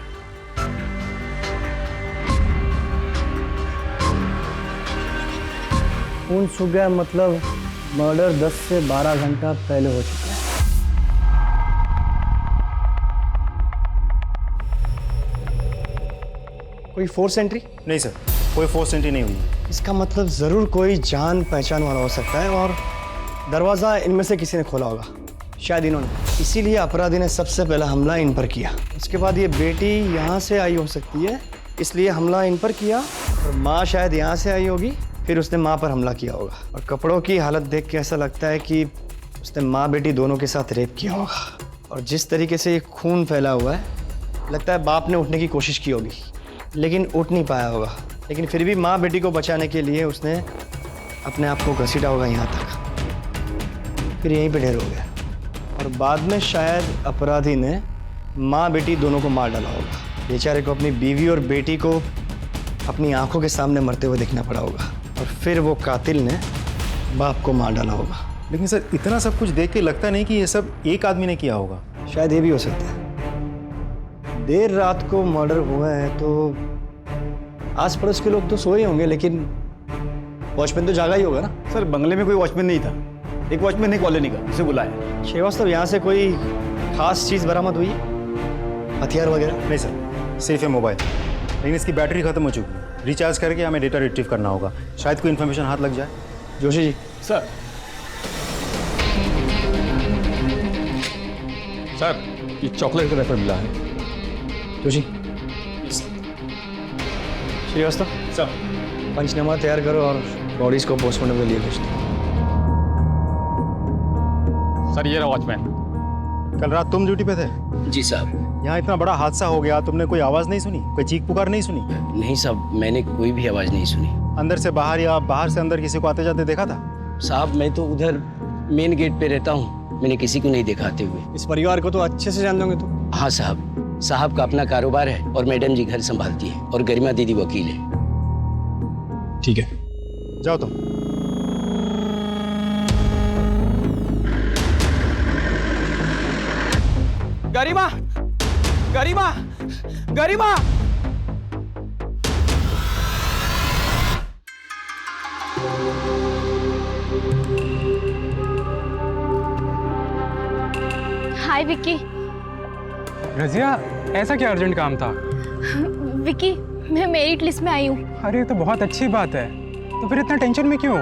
खून सूख गया मतलब मर्डर 10 से 12 घंटा पहले हो चुका है। कोई फोर्स एंट्री? नहीं सर, कोई फोर्स एंट्री नहीं हुई है। इसका मतलब जरूर कोई जान पहचान वाला हो सकता है और दरवाजा इनमें से किसी ने खोला होगा, शायद इन्होंने। इसीलिए अपराधी ने सबसे पहला हमला इन पर किया। उसके बाद ये बेटी यहाँ से आई हो सकती है, इसलिए हमला इन पर किया। और माँ शायद यहाँ से आई होगी, फिर उसने माँ पर हमला किया होगा। और कपड़ों की हालत देख के ऐसा लगता है कि उसने माँ बेटी दोनों के साथ रेप किया होगा। और जिस तरीके से ये खून फैला हुआ है, लगता है बाप ने उठने की कोशिश की होगी लेकिन उठ नहीं पाया होगा। लेकिन फिर भी माँ बेटी को बचाने के लिए उसने अपने आप को घसीटा होगा यहाँ तक, फिर यहीं पे ढेर हो गया। और बाद में शायद अपराधी ने माँ बेटी दोनों को मार डाला होगा। बेचारे को अपनी बीवी और बेटी को अपनी आंखों के सामने मरते हुए देखना पड़ा होगा और फिर वो कातिल ने बाप को मार डाला होगा। लेकिन सर इतना सब कुछ देख के लगता नहीं कि ये सब एक आदमी ने किया होगा। शायद ये भी हो सकता है। देर रात को मर्डर हुआ है तो आस पड़ोस के लोग तो सोए होंगे, लेकिन वॉचमैन तो जागा ही होगा ना। सर बंगले में कोई वॉचमैन नहीं था, एक वॉचमैन ने कॉलोनी का उसे बुलाया। श्रीवास्तव, यहाँ से कोई खास चीज़ बरामद हुई, हथियार वगैरह? नहीं सर, सिर्फ ये मोबाइल, लेकिन इसकी बैटरी खत्म हो चुकी है। रिचार्ज करके हमें डेटा रिट्रीव करना होगा, शायद कोई इन्फॉर्मेशन हाथ लग जाए। जोशी जी। सर सर ये चॉकलेट का रैपर मिला है। जोशी। श्रीवास्तव सर, पंचनामा तैयार करो और बॉडीज को पोस्टमार्टम के लिए भेज दो। सर ये रहा वॉचमैन। कल रात तुम ड्यूटी पे थे? जी साहब। यहाँ इतना बड़ा हादसा हो गया, तुमने कोई आवाज़ नहीं सुनी, कोई चीख पुकार नहीं सुनी? नहीं साहब, मैंने कोई भी आवाज़ नहीं सुनी। अंदर से बाहर या बाहर से अंदर किसी को आते जाते देखा था? साहब मैं तो उधर मेन गेट पे रहता हूँ, मैंने किसी को नहीं देखा आते हुए। इस परिवार को तो अच्छे से जान दोगे तुम? हाँ साहब, साहब का अपना कारोबार है और मैडम जी घर संभालती है और गरिमा दीदी वकील है। ठीक है, जाओ तुम। गरिमा, गरिमा, गरिमा। हाय विक्की। रजिया, ऐसा क्या अर्जेंट काम था? विक्की, मैं मेरिट लिस्ट में आई हूँ। अरे तो बहुत अच्छी बात है, तो फिर इतना टेंशन में क्यों?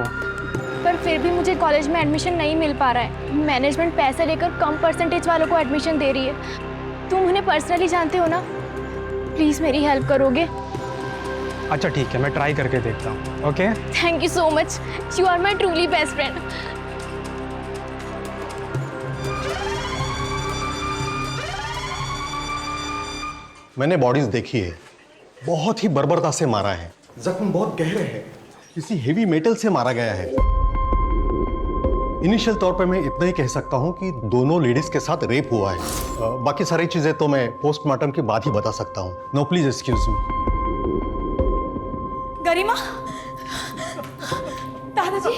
पर फिर भी मुझे कॉलेज में एडमिशन नहीं मिल पा रहा है। मैनेजमेंट पैसे लेकर कम परसेंटेज वालों को एडमिशन दे रही है। तुम उन्हें पर्सनली जानते हो ना, प्लीज़ मेरी हेल्प करोगे? अच्छा ठीक है, मैं ट्राई करके देखता हूँ। Okay, thank you so much, you are my truly best friend. मैंने बॉडीज देखी है, बहुत ही बर्बरता से मारा है, जख्म बहुत गहरे हैं, किसी हेवी मेटल से मारा गया है। इनिशियल तौर पर मैं इतना ही कह सकता हूं कि दोनों लेडीज के साथ रेप हुआ है। बाकी सारी चीजें तो मैं पोस्टमार्टम के बाद ही बता सकता हूं। No please excuse me. Garima, दादाजी।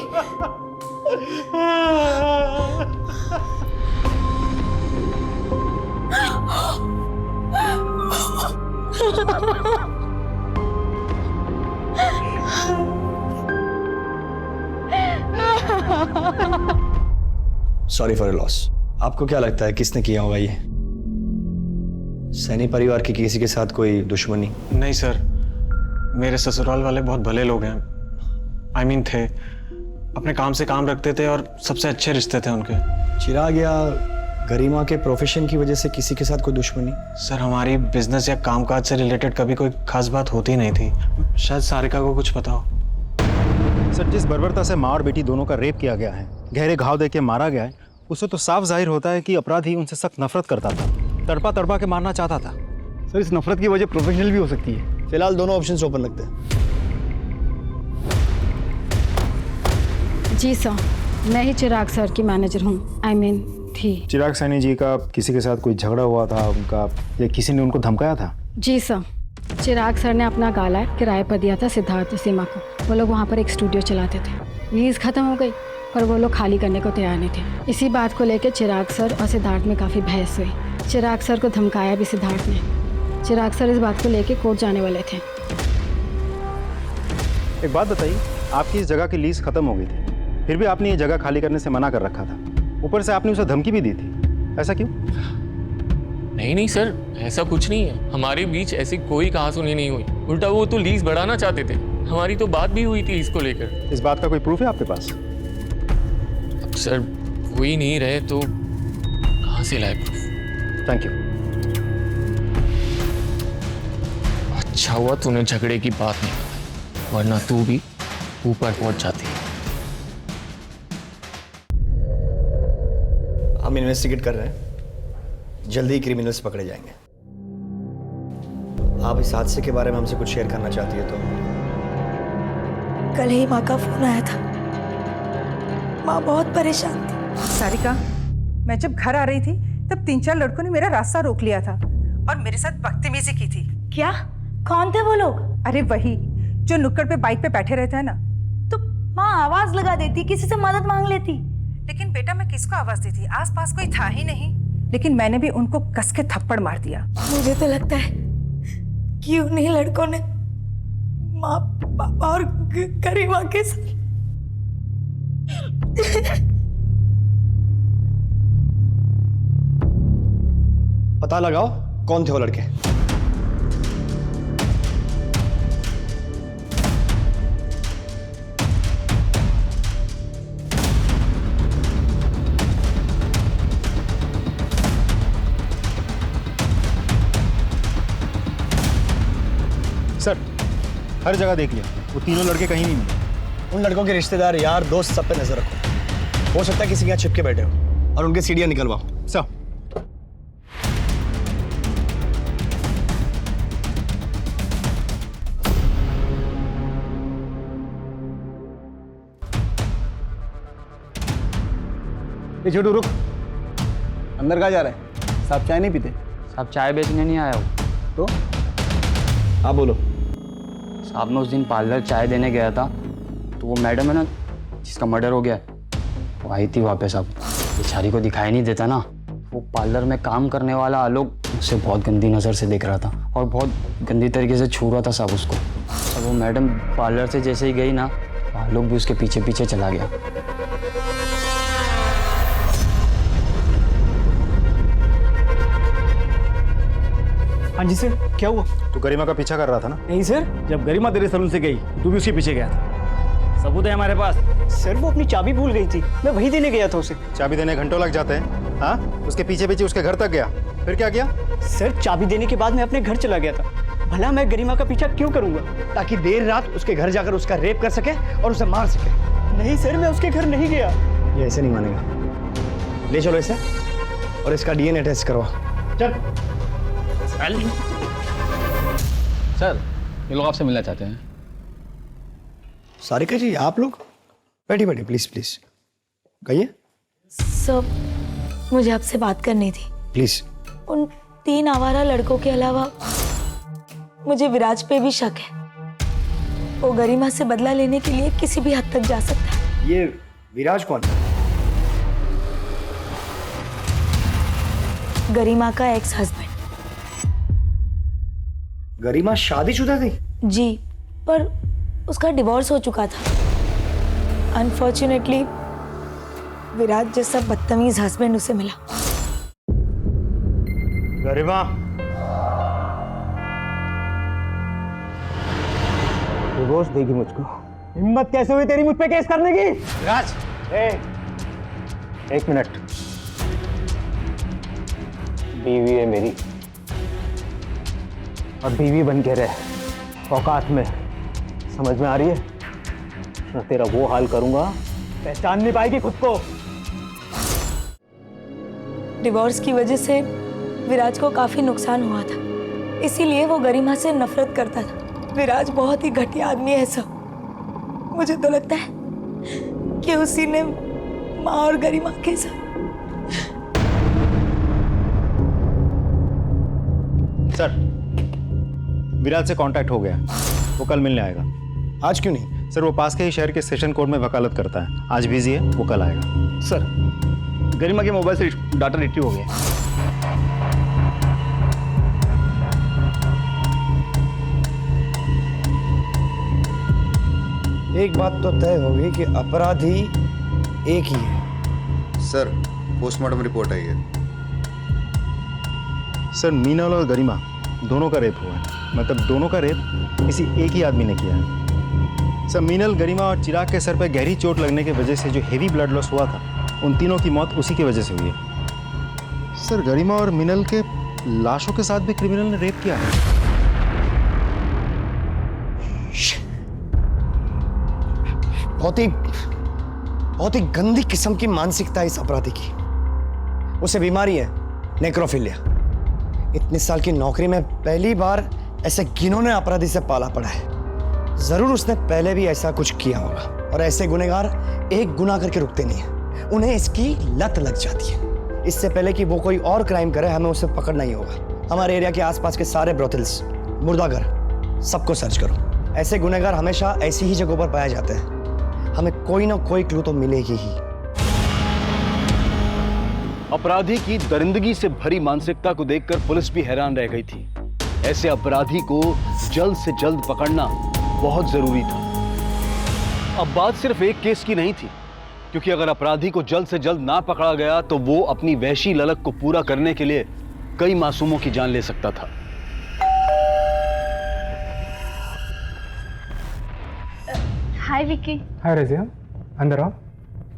Sorry for loss. आपको क्या लगता है किसने किया होगा ये? सैनी परिवार के किसी के साथ कोई दुश्मनी? नहीं सर, मेरे ससुराल वाले बहुत भले लोग हैं। आई मीन थे, अपने काम से काम रखते थे और सबसे अच्छे रिश्ते थे उनके। चिराग या गरिमा के प्रोफेशन की वजह से किसी के साथ कोई दुश्मनी? सर हमारी बिजनेस या कामकाज से रिलेटेड कभी कोई खास बात होती नहीं थी। शायद सारिका को कुछ पता हो। सर, जिस बर्बरता से माँ और बेटी दोनों का रेप किया गया है, गहरे घाव देके मारा गया है, उससे तो साफ जाहिर होता है कि अपराधी उनसे सख्त नफरत करता था, तड़पा तड़पा के मारना चाहता था। सर, इस नफरत की वजह प्रोफेशनल भी हो सकती है। फिलहाल दोनों ऑप्शंस ओपन लगते हैं। जी सर, मैं ही चिराग सर की मैनेजर हूँ। आई मीन थी। चिराग सैनी जी का किसी के साथ कोई झगड़ा हुआ था उनका, या किसी ने उनको धमकाया था? जी सर, चिराग सर ने अपना गाला किराए पर दिया था सिद्धार्थ और सीमा को। वो लोग वहाँ पर एक स्टूडियो चलाते थे। लीज खत्म हो गई पर वो लोग खाली करने को तैयार नहीं थे। इसी बात को लेकर चिराग सर और सिद्धार्थ में काफ़ी बहस हुई। चिराग सर को धमकाया भी सिद्धार्थ ने। चिराग सर इस बात को लेकर कोर्ट जाने वाले थे। एक बात बताइए, आपकी इस जगह की लीज खत्म हो गई थी, फिर भी आपने ये जगह खाली करने से मना कर रखा था। ऊपर से आपने उसे धमकी भी दी थी, ऐसा क्यों? नहीं सर, ऐसा कुछ नहीं है। हमारे बीच ऐसी कोई कहासुनी नहीं हुई। उल्टा वो तो लीज बढ़ाना चाहते थे। हमारी तो बात भी हुई थी इसको लेकर। इस बात का कोई प्रूफ है आपके पास? अब सर हो ही नहीं रहे तो कहाँ से लाए प्रूफ? Thank you. अच्छा हुआ तूने झगड़े की बात नहीं बताई, वरना तू भी ऊपर पहुंच जाती। हम इन्वेस्टिगेट कर रहे हैं, जल्दी ही क्रिमिनल्स पकड़े जाएंगे। आप इस हादसे के बारे में हमसे कुछ शेयर करना चाहती है तो? कल ही माँ का फोन आया था। माँ बहुत परेशान थी। सारिका, मैं जब घर आ रही थी तब 3-4 लड़कों ने मेरा रास्ता रोक लिया था और मेरे साथ बदतमीजी की थी। क्या? कौन थे वो लोग? अरे वही जो नुक्कड़ पे बाइक पे बैठे रहते हैं ना। तो माँ आवाज लगा देती, किसी से मदद मांग लेती। लेकिन बेटा मैं किसको आवाज देती? आसपास कोई था ही नहीं। लेकिन मैंने भी उनको कस के थप्पड़ मार दिया। मुझे तो लगता है कि उन्हीं लड़कों ने माँ, पापा और गरिमा के साथ पता लगाओ कौन थे वो लड़के। सर, हर जगह देख लिया, वो तीनों लड़के कहीं नहीं मिले। उन लड़कों के रिश्तेदार, यार, दोस्त सब पे नजर रखो। हो सकता है किसी के यहाँ छिपके बैठे हो, और उनके सीढ़ियाँ निकलवाओ। सर, ये छोटू रुक, अंदर कहाँ जा रहे हैं? साहब चाय नहीं पीते? साहब चाय बेचने नहीं आया हो तो? हाँ बोलो। साहब मैं उस दिन पार्लर चाय देने गया था तो वो मैडम है ना जिसका मर्डर हो गया, वो आई थी वहाँ पे। साहब बेचारी को दिखाई नहीं देता ना, वो पार्लर में काम करने वाला आलोक उसे बहुत गंदी नज़र से देख रहा था और बहुत गंदी तरीके से छू रहा था साहब उसको। और वो मैडम पार्लर से जैसे ही गई ना, आलोक भी उसके पीछे पीछे चला गया। हाँ जी सर, क्या हुआ? तू गरिमा का पीछा कर रहा था ना? नहीं सर, जब गरिमा तेरे सलून से गई तू भी उसके पीछे गया था। सबूत है हमारे पास। सर वो अपनी चाबी भूल गई थी, मैं वही देने गया था उसे। चाबी देने घंटों लग जाते हैं। हाँ, उसके पीछे पीछे उसके घर तक गया, फिर क्या किया? सर चाबी देने के बाद मैं अपने घर चला गया था। भला मैं गरिमा का पीछा क्यों करूंगा? ताकि देर रात उसके घर जाकर उसका रेप कर सके और उसे मार सके। नहीं सर, मैं उसके घर नहीं गया। ये ऐसे नहीं मानेगा। ले चलो इसे और इसका डीएनए टेस्ट करवा। चल। सर, ये लोग आपसे मिलना चाहते हैं। सारिका जी, आप लोग? बैठिए बैठिए, प्लीज प्लीज। कहिए। सर, मुझे आपसे बात करनी थी। प्लीज। उन 3 आवारा लड़कों के अलावा मुझे विराज पे भी शक है। वो गरिमा से बदला लेने के लिए किसी भी हद तक जा सकता है। ये विराज कौन है? गरिमा का एक्स हस्बैंड। गरिमा शादीशुदा थी? जी, पर उसका डिवोर्स हो चुका था। अनफॉर्चुनेटली विराज जैसा बदतमीज हस्बैंड उसे मिला। गरिमा, डिवोर्स देगी मुझको? हिम्मत कैसे हुई तेरी मुझ पे केस करने की? राज, एक मिनट। बीवी है मेरी, और बीवी बन के रहे औकात में। समझ में आ रही है ना? तेरा वो हाल करूंगा पहचान नहीं पाएगी खुद को। डिवोर्स की वजह से विराज को काफी नुकसान हुआ था, इसीलिए वो गरिमा से नफरत करता था। विराज बहुत ही घटिया आदमी है सर। मुझे तो लगता है कि उसी ने माँ और गरिमा के साथ। सर, विराज से कांटेक्ट हो गया, वो कल मिलने आएगा। आज क्यों नहीं? सर, वो पास के ही शहर के सेशन कोर्ट में वकालत करता है। आज बिजी है, वो कल आएगा। सर, गरिमा के मोबाइल से डाटा रिट्रीव हो गया। एक बात तो तय होगी कि अपराधी एक ही है। सर, पोस्टमार्टम रिपोर्ट आई है। सर, मीनल और गरिमा दोनों का रेप हुआ है। मतलब दोनों का रेप किसी एक ही आदमी ने किया है। सर, मीनल, गरिमा और चिराग के सर पर गहरी चोट लगने की वजह से जो हेवी ब्लड लॉस हुआ था, उन तीनों की मौत उसी की वजह से हुई है। सर, गरिमा और मीनल के लाशों के साथ भी क्रिमिनल ने रेप किया है। बहुत ही गंदी किस्म की मानसिकता है इस अपराधी की। उसे बीमारी है, नेक्रोफिलिया। इतने साल की नौकरी में पहली बार ऐसे घिनौने अपराधी से पाला पड़ा है। जरूर उसने पहले भी ऐसा कुछ किया होगा, और ऐसे गुनहगार एक गुनाह करके रुकते नहीं है, उन्हें इसकी लत लग जाती है। इससे पहले कि वो कोई और क्राइम करे, हमें उसे पकड़ना ही होगा। हमारे एरिया के आसपास के सारे ब्रोथल्स, मुर्दाघर, सबको सर्च करो। ऐसे गुनहगार हमेशा ऐसी ही जगहों पर पाए जाते हैं। हमें कोई ना कोई क्लू तो मिलेगी ही। अपराधी की दरिंदगी से भरी मानसिकता को देखकर पुलिस भी हैरान रह गई थी। ऐसे अपराधी को जल्द से जल्द पकड़ना बहुत जरूरी था। अब बात सिर्फ एक केस की नहीं थी, क्योंकि अगर अपराधी को जल्द से जल्द ना पकड़ा गया तो वो अपनी वहशी ललक को पूरा करने के लिए कई मासूमों की जान ले सकता था। हाय विक्की। हाय रजिया, अंदर आओ,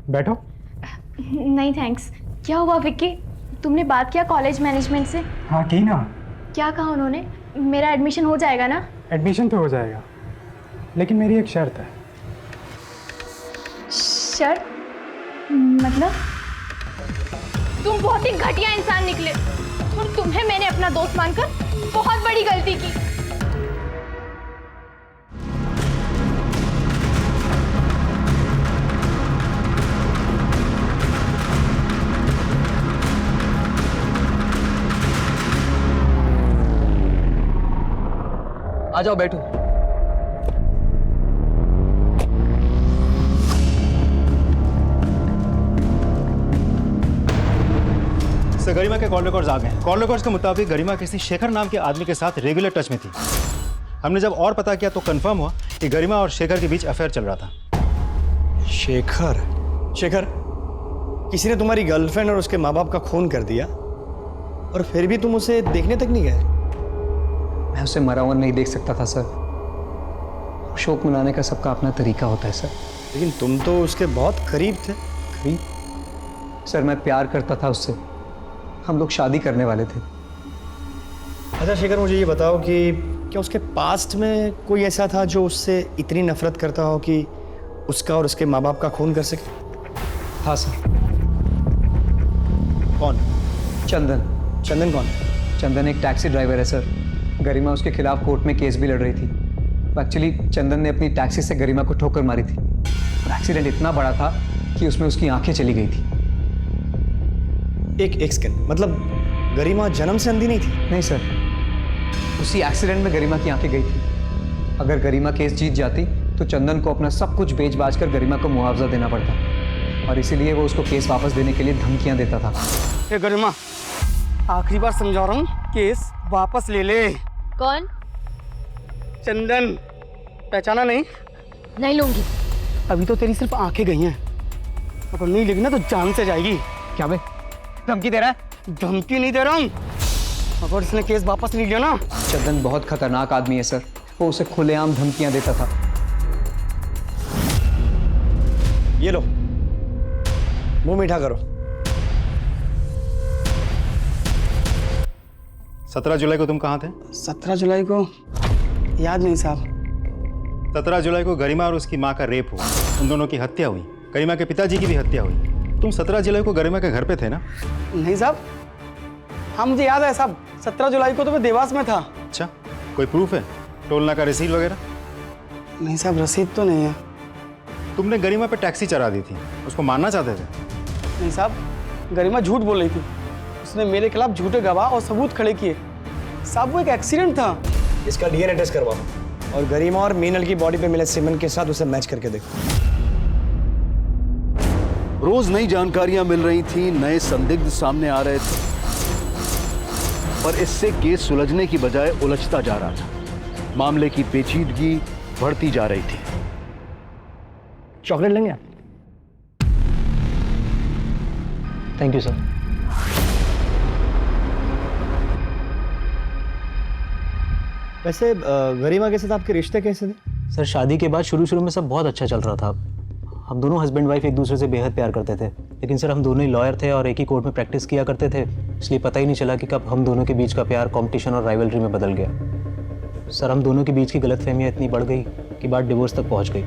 बैठो। नहीं थैंक्स। क्या हुआ विक्की? तुमने बात किया कॉलेज मैनेजमेंट से? हाँ की ना। क्या कहा उन्होंने? मेरा एडमिशन हो जाएगा ना? एडमिशन तो हो जाएगा, लेकिन मेरी एक शर्त है। शर्त? मतलब? तुम बहुत ही घटिया इंसान निकले, और तुम्हें मैंने अपना दोस्त मानकर बहुत बड़ी गलती की। आ जाओ, बैठो। सर, गरिमा के कॉल रिकॉर्ड्स आ गए। कॉल रिकॉर्ड्स के मुताबिक गरिमा किसी शेखर नाम के आदमी के साथ रेगुलर टच में थी। हमने जब और पता किया तो कंफर्म हुआ कि गरिमा और शेखर के बीच अफेयर चल रहा था। शेखर? शेखर? किसी ने तुम्हारी गर्लफ्रेंड और उसके माँ बाप का खून कर दिया, और फिर भी तुम उसे देखने तक नहीं गए? मैं उसे मरा हुआ नहीं देख सकता था सर। शोक मनाने का सबका अपना तरीका होता है सर। लेकिन तुम तो उसके बहुत करीब थे। करीब? सर, मैं प्यार करता था उससे। हम लोग शादी करने वाले थे। अच्छा शेखर, मुझे ये बताओ कि क्या उसके पास्ट में कोई ऐसा था जो उससे इतनी नफरत करता हो कि उसका और उसके माँ बाप का खून कर सके? हाँ सर। कौन? चंदन। चंदन कौन? चंदन एक टैक्सी ड्राइवर है सर। गरिमा उसके खिलाफ कोर्ट में केस भी लड़ रही थी। एक्चुअली चंदन ने अपनी टैक्सी से गरिमा को ठोकर मारी थी, और एक्सीडेंट इतना बड़ा था कि उसमें उसकी आंखें चली गई थी। एक सेकंड, मतलब गरिमा जन्म से अंधी नहीं थी? नहीं सर, उसी एक्सीडेंट में गरिमा की आंखें गई थी। अगर गरिमा केस जीत जाती तो चंदन को अपना सब कुछ बेच बाच कर गरिमा को मुआवजा देना पड़ता, और इसीलिए वो उसको केस वापस देने के लिए धमकियां देता था। ए गरिमा, आखिरी बार समझा रहा हूँ, केस वापस ले ले। कौन? चंदन, पहचाना नहीं? नहीं लूंगी। अभी तो तेरी सिर्फ आंखें गई हैं, अगर नहीं लेगी ना तो जान से जाएगी। क्या बे, धमकी दे रहा है? धमकी नहीं दे रहा हूँ, अगर इसने केस वापस नहीं लिया ना। चंदन बहुत खतरनाक आदमी है सर, वो उसे खुलेआम धमकियां देता था। ये लो, मुंह मीठा करो। 17 जुलाई को तुम कहाँ थे? 17 जुलाई को याद नहीं साहब। 17 जुलाई को गरिमा और उसकी माँ का रेप हुआ, उन दोनों की हत्या हुई, गरिमा के पिताजी की भी हत्या हुई। तुम 17 जुलाई को गरिमा के घर पे थे ना? नहीं साहब, हाँ मुझे याद है साहब, 17 जुलाई को तो मैं देवास में था। अच्छा, कोई प्रूफ है? टोल नाका रसीद वगैरह? नहीं साहब, रसीद तो नहीं है। तुमने गरिमा पे टैक्सी चढ़ा दी थी, उसको मारना चाहते थे? नहीं साहब, गरिमा झूठ बोल रही थी, उसने मेरे खिलाफ झूठे गवाह और सबूत खड़े किए। साहब वो एक एक्सीडेंट था। इसका डीएनए टेस्ट करवाओ और गरिमा और मीनल की बॉडी पे मिले सीमेंट के साथ उसे मैच करके देखो। रोज नई जानकारियां मिल रही थी, नए संदिग्ध सामने आ रहे थे, और इससे केस सुलझने की बजाय उलझता जा रहा था। मामले की पेचीदगी बढ़ती जा रही थी। चॉकलेट लेंगे आप? Thank you sir. वैसे गरिमा के साथ आपके रिश्ते कैसे थे? सर शादी के बाद शुरू में सब बहुत अच्छा चल रहा था। हम दोनों हस्बैंड वाइफ एक दूसरे से बेहद प्यार करते थे, लेकिन सर हम दोनों ही लॉयर थे और एक ही कोर्ट में प्रैक्टिस किया करते थे, इसलिए पता ही नहीं चला कि कब हम दोनों के बीच का प्यार कंपटीशन और राइवलरी में बदल गया। सर हम दोनों के बीच की गलतफहमियां इतनी बढ़ गई कि बात डिवोर्स तक पहुंच गई।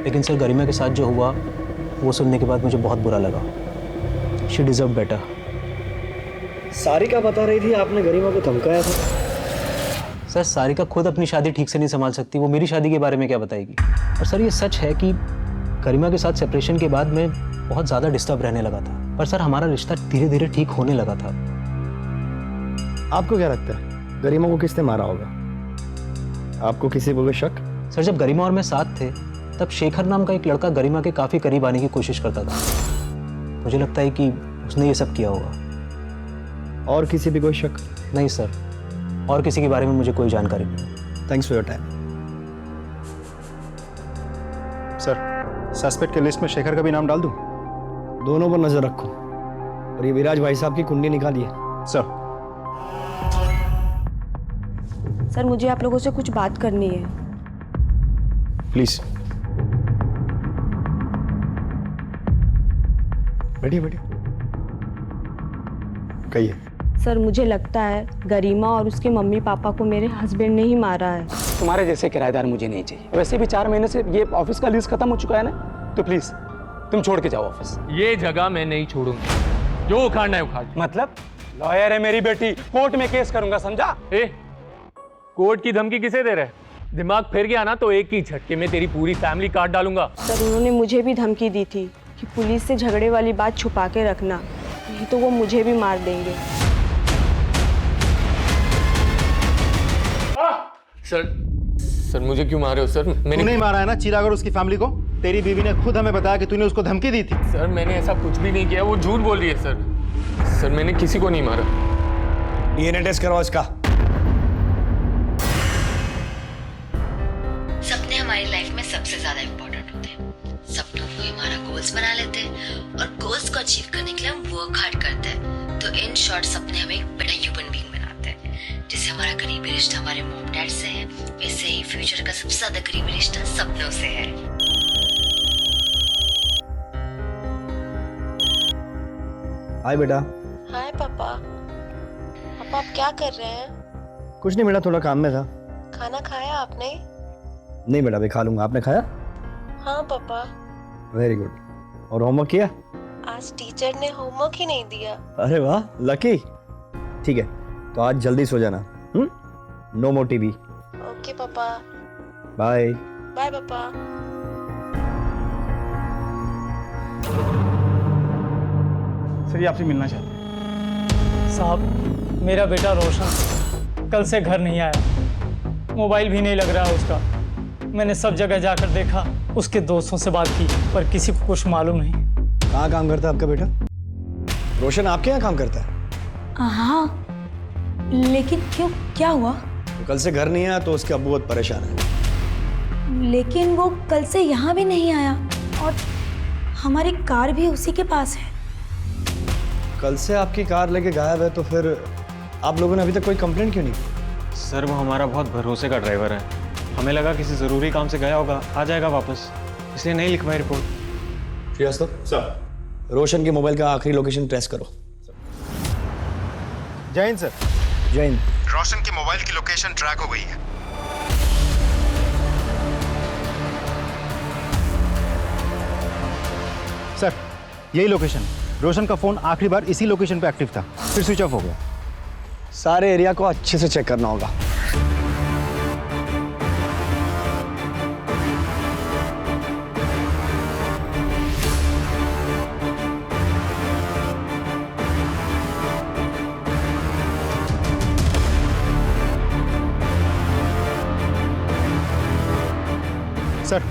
लेकिन सर गरिमा के साथ जो हुआ वो सुनने के बाद मुझे बहुत बुरा लगा। She deserve better. सारिका बता रही थी आपने गरिमा को धमकाया था। सर सारिका खुद अपनी शादी ठीक से नहीं संभाल सकती, वो मेरी शादी के बारे में क्या बताएगी। और सर ये सच है कि गरिमा के साथ सेपरेशन के बाद मैं बहुत ज़्यादा डिस्टर्ब रहने लगा था, पर सर हमारा रिश्ता धीरे धीरे ठीक होने लगा था। आपको क्या लगता है गरिमा को किसने मारा होगा? आपको किसी पर शक? सर जब गरिमा और मैं साथ थे तब शेखर नाम का एक लड़का गरिमा के काफ़ी करीब आने की कोशिश करता था। मुझे लगता है कि उसने ये सब किया होगा। और किसी भी कोई शक? नहीं सर, और किसी के बारे में मुझे कोई जानकारी नहीं। Thanks for your time. Sir suspect के लिस्ट में शेखर का भी नाम डाल दूं? दोनों पर नजर रखो, और ये विराज भाई साहब की कुंडली निकालिए। सर सर मुझे आप लोगों से कुछ बात करनी है। प्लीज बैठिए बैठिए, कहिए। सर मुझे लगता है गरिमा और उसके मम्मी पापा को मेरे हस्बैंड ने ही मारा है। तुम्हारे जैसे किराएदार मुझे नहीं चाहिए। वैसे भी 4 महीने से ये ऑफिस का लीज खत्म हो चुका है ना, तो प्लीज तुम छोड़ के जाओ ऑफिस। ये जगह मैं नहीं छोड़ूंगी, जो उखाड़ना है उखाड़। मतलब लॉयर है मेरी बेटी, कोर्ट में केस करूंगा, समझा? कोर्ट की धमकी किसे दे रहे? दिमाग फिर गया ना तो एक ही झटके में तेरी पूरी फैमिली काट डालूंगा। सर उन्होंने मुझे भी धमकी दी थी कि पुलिस से झगड़े वाली बात छुपा के रखना, नहीं तो वो मुझे भी मार देंगे। सर मुझे क्यों मारे हो सर? मैंने नहीं मारा है ना चिराग और उसकी फैमिली को। तेरी बीवी ने खुद हमें बताया कि तूने उसको धमकी दी थी। सर मैंने ऐसा कुछ भी नहीं किया, वो झूठ बोल रही है सर। सर मैंने किसी को नहीं मारा। डीएनए टेस्ट करवाओ इसका। सपने हमारी लाइफ में सबसे ज्यादा इम्पोर्टेंट होते हैं। सपनों को हमारा गोल्स बना लेते हैं और गोल्स को अचीव करने के लिए हम वर्क हार्ड करते हैं। तो इन शॉर्ट सपने हमें एक बड़ा ह्यूमन बीइंग बनाते हैं। जैसे हमारा करीबी रिश्ता हमारे मॉम डैड से है, वैसे ही फ्यूचर का सबसे ज्यादा करीबी रिश्ता सपनों से है। हाय बेटा। हाय पापा। पापा आप क्या कर रहे हैं? कुछ नहीं बेटा, थोड़ा काम में था। खाना खाया आपने? नहीं बेटा, मैं खा लूंगा। आपने खाया? हाँ पापा। Very good. और होमवर्क किया? आज टीचर ने होमवर्क ही नहीं दिया। अरे वाह, लकी। ठीक है, तो आज जल्दी सो जाना। No more TV. ओके पापा। बाय। बाय पापा। सर ये आपसे मिलना चाहते हैं। साहब मेरा बेटा रोशन कल से घर नहीं आया, मोबाइल भी नहीं लग रहा है उसका। मैंने सब जगह जाकर देखा, उसके दोस्तों से बात की, पर किसी को कुछ मालूम नहीं। कहाँ काम करता है आपका बेटा? रोशन आपके यहाँ काम करता है? हाँ, लेकिन क्यों, क्या हुआ? तो कल से घर नहीं आया तो उसके अब्बू बहुत परेशान है। लेकिन वो कल से यहाँ भी नहीं आया और हमारी कार भी उसी के पास है। कल से आपकी कार लेके गायब है, तो फिर आप लोगों ने अभी तक कोई कंप्लेंट क्यों नहीं? सर वो हमारा बहुत भरोसे का ड्राइवर है, हमें लगा किसी ज़रूरी काम से गया होगा, आ जाएगा वापस, इसलिए नहीं लिखवाई रिपोर्ट। श्रीवास्तव सर, रोशन के मोबाइल का आखिरी लोकेशन ट्रेस करो। जय हिंद सर। जय हिंद। रोशन की मोबाइल की लोकेशन ट्रैक हो गई है। सर यही लोकेशन, रोशन का फोन आखिरी बार इसी लोकेशन पे एक्टिव था, फिर स्विच ऑफ हो गया। सारे एरिया को अच्छे से चेक करना होगा। सर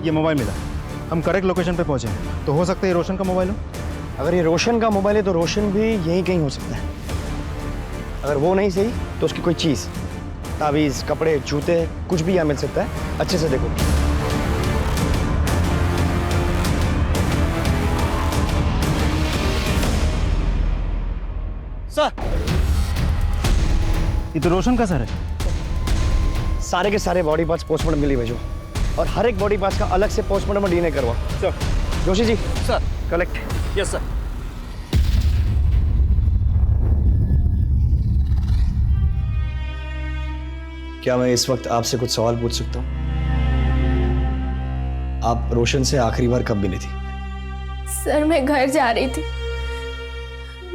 ये मोबाइल मिला, हम करेक्ट लोकेशन पे पहुंचे हैं, तो हो सकता है ये रोशन का मोबाइल हो। अगर ये रोशन का मोबाइल है तो रोशन भी यहीं कहीं हो सकता है। अगर वो नहीं सही तो उसकी कोई चीज़, तावीज़, कपड़े, जूते, कुछ भी यहाँ मिल सकता है। अच्छे से देखो। सर ये तो रोशन का सर है। सारे के सारे बॉडी पार्ट्स पोस्टमार्टम के लिए भेजो, और हर एक बॉडी पार्ट्स का अलग से पोस्टमार्टम और डीएनए करवाओ। Sir. Joshi ji. Sir. Collect. Yes sir. क्या मैं इस वक्त आपसे कुछ सवाल पूछ सकता हूँ? आप रोशन से आखिरी बार कब मिली थी? सर मैं घर जा रही थी,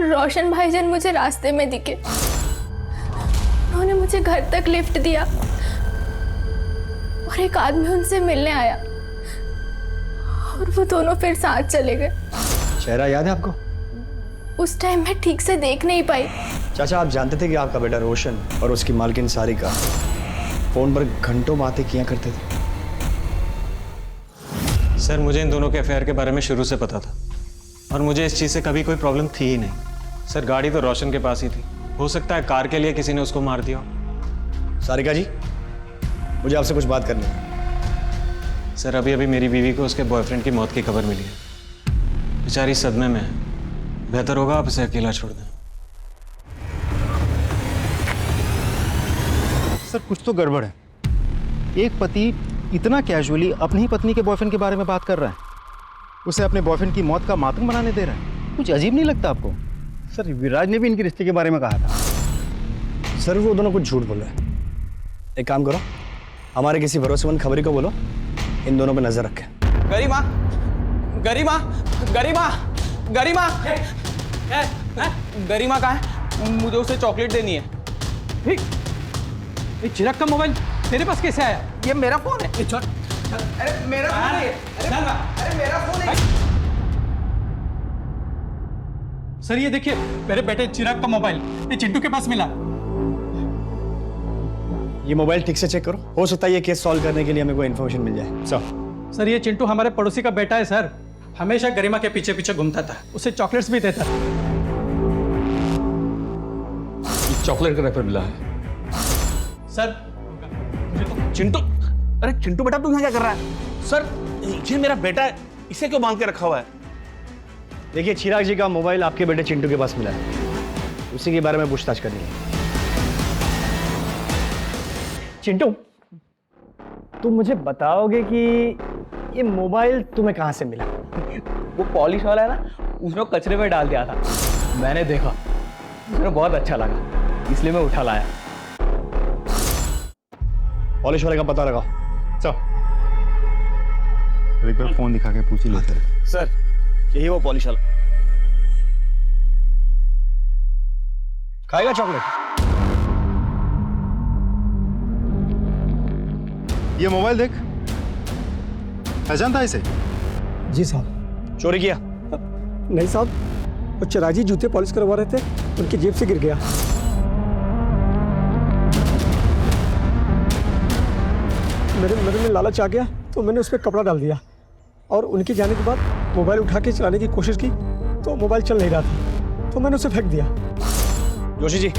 रोशन भाईजान मुझे रास्ते में दिखे, उन्होंने मुझे घर तक लिफ्ट दिया और एक आदमी उनसे मिलने आया और वो दोनों फिर साथ चले गए। चेहरा याद है आपको? उस टाइम मैं ठीक से देख नहीं पाई। चाचा आप जानते थे कि आपका बेटा रोशन और उसकी मालकिन सारिका फोन पर घंटों बातें किया करते थे? सर मुझे इन दोनों के अफेयर के बारे में शुरू से पता था और मुझे इस चीज़ से कभी कोई प्रॉब्लम थी ही नहीं। सर गाड़ी तो रोशन के पास ही थी, हो सकता है कार के लिए किसी ने उसको मार दिया। सारिका जी मुझे आपसे कुछ बात करनी है। सर अभी अभी मेरी बीवी को उसके बॉयफ्रेंड की मौत की खबर मिली है, बेचारी सदमे में है, बेहतर होगा आप इसे अकेला छोड़ दें। सर कुछ तो गड़बड़ है। एक पति इतना कैजुअली अपनी ही पत्नी के बॉयफ्रेंड के बारे में बात कर रहा है, उसे अपने बॉयफ्रेंड की मौत का मातम बनाने दे रहा है। कुछ अजीब नहीं लगता आपको? सर विराज ने भी इनके रिश्ते के बारे में कहा था। सर वो दोनों कुछ झूठ बोल रहे हैं। एक काम करो, हमारे किसी भरोसेमंद खबरी को बोलो, इन दोनों पे नजर रखें। गरिमा, गरिमा, गरिमा, गरिमा, गरिमा कहाँ है? मुझे उसे चॉकलेट देनी है। ये चिराग का मोबाइल तेरे पास कैसे आया? ये मेरा फोन है। अरे मेरा फोन है। अरे मेरा फोन है। सर ये देखिए मेरे बेटे चिराग का मोबाइल ये चिंटू के पास मिला। ये मोबाइल ठीक से चेक करो, हो सकता है ये केस सॉल्व करने के लिए हमें कोई इन्फॉर्मेशन मिल जाए। सर ये चिंटू हमारे पड़ोसी का बेटा है सर, हमेशा गरिमा के पीछे पीछे घूमता था, उसे चॉकलेट्स भी देता। चॉकलेट का रैपर मिला है सर। चिंटू, अरे चिंटू बेटा तू यहाँ क्या कर रहा है? सर ये मेरा बेटा है, इसे क्यों बांध के रखा हुआ है? देखिए चिराग जी का मोबाइल आपके बेटे चिंटू के पास मिला है, उसी के बारे में पूछताछ करनी है। चिंटू तुम मुझे बताओगे कि ये मोबाइल तुम्हें कहाँ से मिला? वो पॉलिश वाला है ना, उसने कचरे में डाल दिया था, मैंने देखा, मुझे बहुत अच्छा लगा, इसलिए मैं उठा लाया। पॉलिश वाले का पता लगाओ। चल एक बार फोन दिखा के पूछ ही लेते हैं। सर यही वो पॉलिश वाला। खाएगा चॉकलेट? ये मोबाइल देख, पहचानता है इसे? जी साहब। चोरी किया? नहीं साहब, वो चिराजी जूते पॉलिश करवा रहे थे, उनकी जेब से गिर गया। मेरे में लालच आ गया तो मैंने उस पर कपड़ा डाल दिया और उनके जाने के बाद मोबाइल उठा के चलाने की कोशिश की तो मोबाइल चल नहीं रहा था, तो मैंने उसे फेंक दिया। जोशी जी,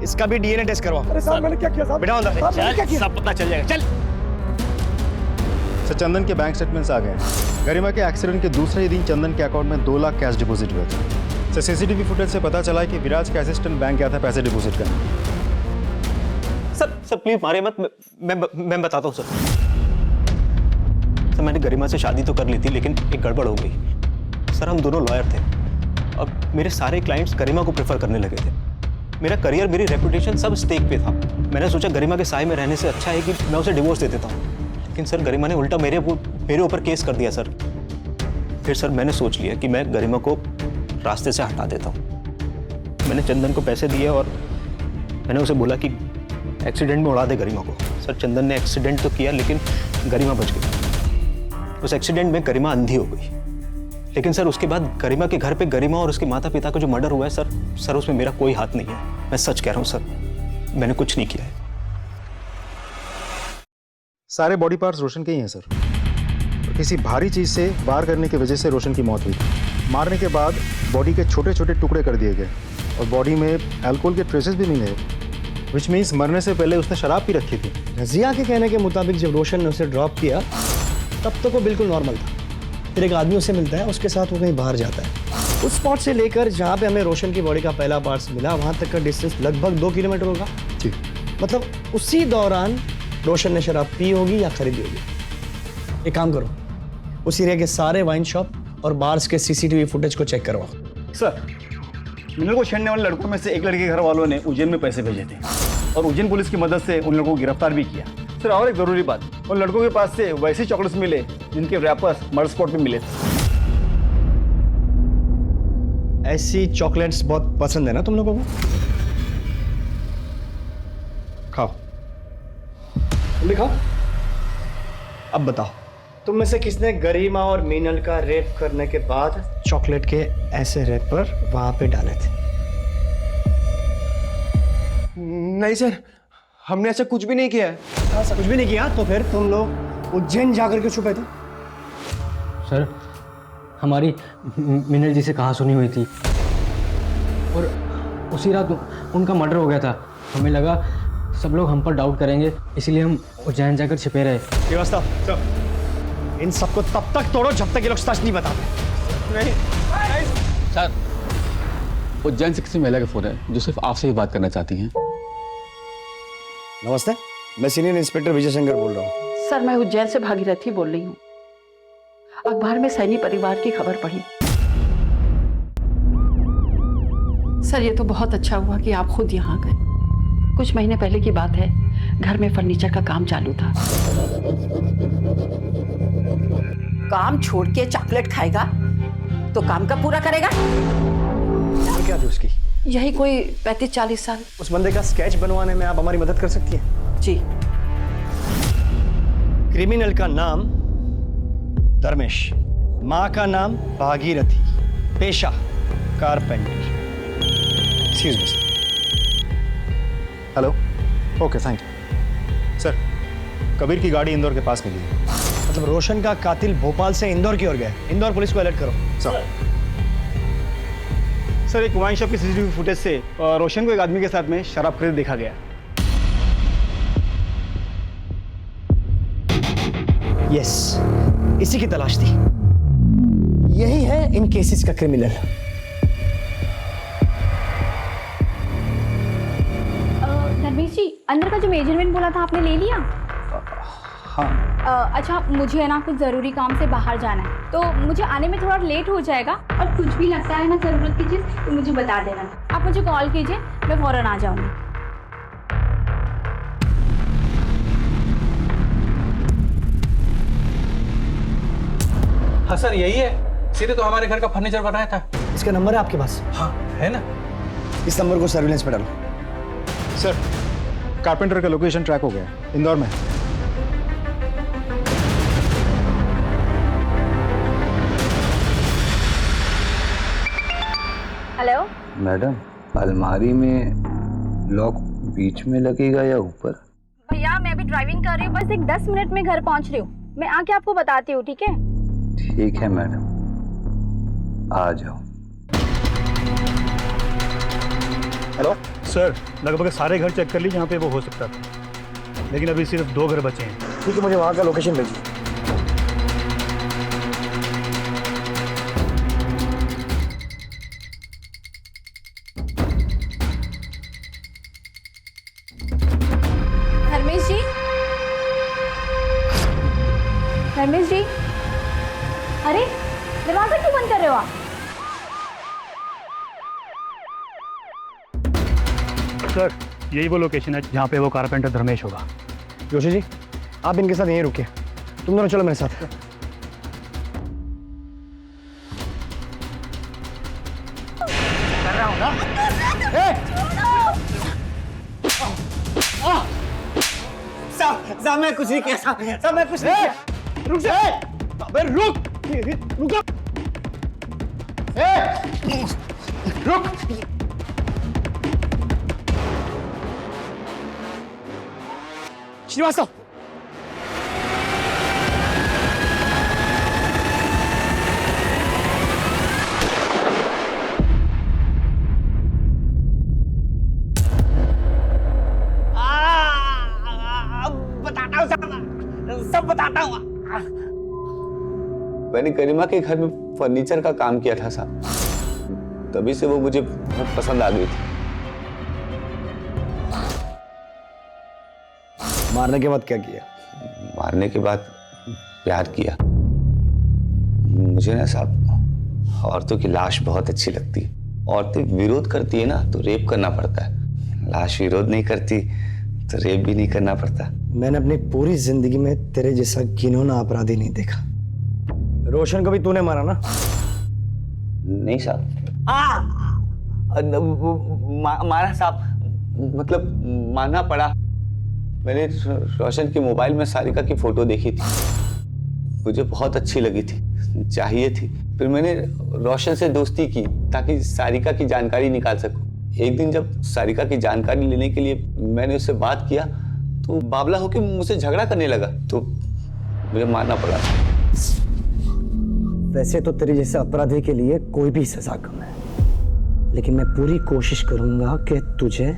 इसका भी डीएनए टेस्ट करवाओ। अरे साहब मैंने क्या किया साहब? बिठाओ अंदर। साहब, मैंने क्या किया? सब पता चल जाएगा। चल। सर, चंदन के बैंक स्टेटमेंट्स आ गए हैं। गरिमा के एक्सीडेंट के दूसरे ही दिन चंदन के अकाउंट में 2 लाख कैश डिपॉजिट हुए थे। सर, सीसीटीवी फुटेज से पता चला है कि विराज के असिस्टेंट बैंक गया था पैसे डिपॉजिट करने। सर प्लीज मारे मत, मैं बताता हूँ सर। मैंने गरिमा से शादी तो कर ली थी, लेकिन एक गड़बड़ हो गई। सर, हम दोनों लॉयर थे। अब मेरे सारे क्लाइंट्स गरिमा को प्रेफर करने लगे थे। मेरा करियर, मेरी रेपुटेशन सब स्टेक पे था। मैंने सोचा गरिमा के साए में रहने से अच्छा है कि मैं उसे डिवोर्स दे देता हूँ, लेकिन सर गरिमा ने उल्टा मेरे ऊपर केस कर दिया सर। फिर सर मैंने सोच लिया कि मैं गरिमा को रास्ते से हटा देता हूँ। मैंने चंदन को पैसे दिए और मैंने उसे बोला कि एक्सीडेंट में उड़ा दे गरिमा को। सर, चंदन ने एक्सीडेंट तो किया, लेकिन गरिमा बच गई। उस एक्सीडेंट में गरिमा अंधी हो गई, लेकिन सर उसके बाद गरिमा के घर पे गरिमा और उसके माता पिता का जो मर्डर हुआ है सर उसमें मेरा कोई हाथ नहीं है। मैं सच कह रहा हूँ सर, मैंने कुछ नहीं किया है। सारे बॉडी पार्ट्स रोशन के ही हैं सर। किसी भारी चीज से वार करने की वजह से रोशन की मौत हुई। मारने के बाद बॉडी के छोटे छोटे टुकड़े कर दिए गए और बॉडी में अल्कोहल के ट्रेसेस भी मिले, विच मीन्स मरने से पहले उसने शराब पी रखी थी। रजिया के कहने के मुताबिक जब रोशन ने उसे ड्रॉप किया तब तक वो बिल्कुल नॉर्मल था। फिर एक आदमी उसे मिलता है, उसके साथ वो कहीं बाहर जाता है। उस स्पॉट से लेकर जहाँ पे हमें रोशन की बॉडी का पहला पार्ट्स मिला, वहाँ तक का डिस्टेंस लगभग 2 किलोमीटर होगा। जी। मतलब उसी दौरान रोशन ने शराब पी होगी या खरीदी होगी। एक काम करो, उसी एरिया के सारे वाइन शॉप और बार्स के सीसीटीवी फुटेज को चेक करवाओ। सर, मिनल को छेड़ने वाले लड़कों में से एक लड़के के घर वालों ने उज्जैन में पैसे भेजे थे और उज्जैन पुलिस की मदद से उन लड़कों को गिरफ्तार भी किया। सर, और एक जरूरी बात, उन लड़कों के पास से वैसे चॉकलेट्स मिले जिनके रैपर्स मर्डर स्पॉट पे मिले थे। ऐसी चॉकलेट्स बहुत पसंद है ना तुम लोगों को? खाओ, तुम भी खाओ। अब बताओ, तुम में से किसने गरिमा और मीनल का रेप करने के बाद चॉकलेट के ऐसे रैपर वहां पे डाले थे? नहीं सर, हमने ऐसा कुछ भी नहीं किया है। कुछ भी नहीं किया? तो फिर तुम लोग उज्जैन जाकर के छुपे थे? सर, हमारी मीनल जी से कहाँ सुनी हुई थी और उसी रात उनका मर्डर हो गया था। हमें लगा सब लोग हम पर डाउट करेंगे, इसीलिए हम उज्जैन जाकर छिपे रहे। व्यवस्था, इन सबको तब तक तोड़ो जब तक ये लोग सच नहीं बताते। नहीं सर, उज्जैन से किसी महिला का फोन है जो सिर्फ आपसे ही बात करना चाहती हैं। नमस्ते, मैं सीनियर इंस्पेक्टर विजय शंकर बोल रहा हूँ। सर, मैं उज्जैन से भागीरथी बोल रही हूँ। अखबार में सैनी परिवार की खबर पढ़ी। सर, ये तो बहुत अच्छा हुआ कि आप खुद यहाँ गए। कुछ महीने पहले की बात है, घर में फर्नीचर का काम चालू था। काम छोड़ के चॉकलेट खाएगा तो काम का पूरा करेगा? क्या थी उसकी? यही कोई 35-40 साल। उस बंदे का स्केच बनवाने में आप हमारी मदद कर सकती हैं? जी। क्रिमिनल का नाम धर्मेश, माँ का नाम भागीरथी, पेशा carpenter. Excuse me. Hello, okay, thank you. Sir, Kabir की गाड़ी इंदौर के पास मिली है। मतलब रोशन का कातिल भोपाल से इंदौर की ओर गया। इंदौर पुलिस को अलर्ट करो। सर, एक वाइन शॉप की सीसीटीवी फुटेज से रोशन को एक आदमी के साथ में शराब खरीद देखा गया। यस, इसी की तलाश थी। यही है इन केसेस का क्रिमिनल। धर्मेश जी, अंदर का जो मेजरमेंट बोला था आपने ले लिया? हाँ। अच्छा, मुझे है ना कुछ ज़रूरी काम से बाहर जाना है, तो मुझे आने में थोड़ा लेट हो जाएगा। और कुछ भी लगता है ना ज़रूरत की चीज़ तो मुझे बता देना। आप मुझे कॉल कीजिए, मैं फ़ौरन आ जाऊँगी। हाँ सर, यही है। सीधे तो हमारे घर का फर्नीचर बनाया था। इसका नंबर है आपके पास? हाँ, है ना। इस नंबर को सर्विलेंस पे डालो। सर, कारपेंटर का लोकेशन ट्रैक हो गया, इंदौर में। मैडम, अलमारी में लॉक बीच में लगेगा या ऊपर? भैया मैं अभी ड्राइविंग कर रही हूँ, बस एक 10 मिनट में घर पहुँच रही हूँ। मैं आके आपको बताती हूँ, ठीक है? ठीक है मैडम, आ जाओ। हेलो सर, लगभग सारे घर चेक कर ली जहाँ पे वो हो सकता था, लेकिन अभी सिर्फ 2 घर बचे हैं। ठीक है, मुझे वहाँ का लोकेशन भेजिए। धर्मेश जी, धर्मेश जी, अरे दरवाजा क्यों बंद कर रहे हो आप? सर यही वो लोकेशन है जहाँ पे वो कारपेंटर धर्मेश होगा। जोशी जी, आप इनके साथ यहीं रुकिए, तुम दोनों चलो मेरे साथ। कर रहा हूँ ना। साहब मैं कुछ नहीं किया साहब, मैं कुछ नहीं किया। रुक जा, अबे रुक, रुक जा, रुक। श्रीवास्तव, बताता हूँ सब बताता हूँ। मैंने गरिमा के घर में फर्नीचर का काम किया था साहब, तभी से वो मुझे बहुत पसंद आ गई थी। मारने के बाद क्या किया? मारने के बाद प्यार किया। मुझे ना साहब औरतों की लाश बहुत अच्छी लगती है। औरतें विरोध करती है ना तो रेप करना पड़ता है, लाश विरोध नहीं करती तो रेप भी नहीं करना पड़ता। मैंने अपनी पूरी जिंदगी में तेरे जैसा घिनौना अपराधी नहीं देखा। रोशन को भी तूने मारा ना? नहीं साहब। मारा साहब, मतलब मारना पड़ा। मैंने रोशन के मोबाइल में सारिका की फोटो देखी थी, मुझे बहुत अच्छी लगी थी, चाहिए थी। फिर मैंने रोशन से दोस्ती की ताकि सारिका की जानकारी निकाल सकूं। एक दिन जब सारिका की जानकारी लेने के लिए मैंने उससे बात किया तो बावला होकर मुझसे झगड़ा करने लगा, तो मुझे मारना पड़ा। वैसे तो तेरे जैसे अपराधी के लिए कोई भी सजा कम है, लेकिन मैं पूरी कोशिश करूंगा कि तुझे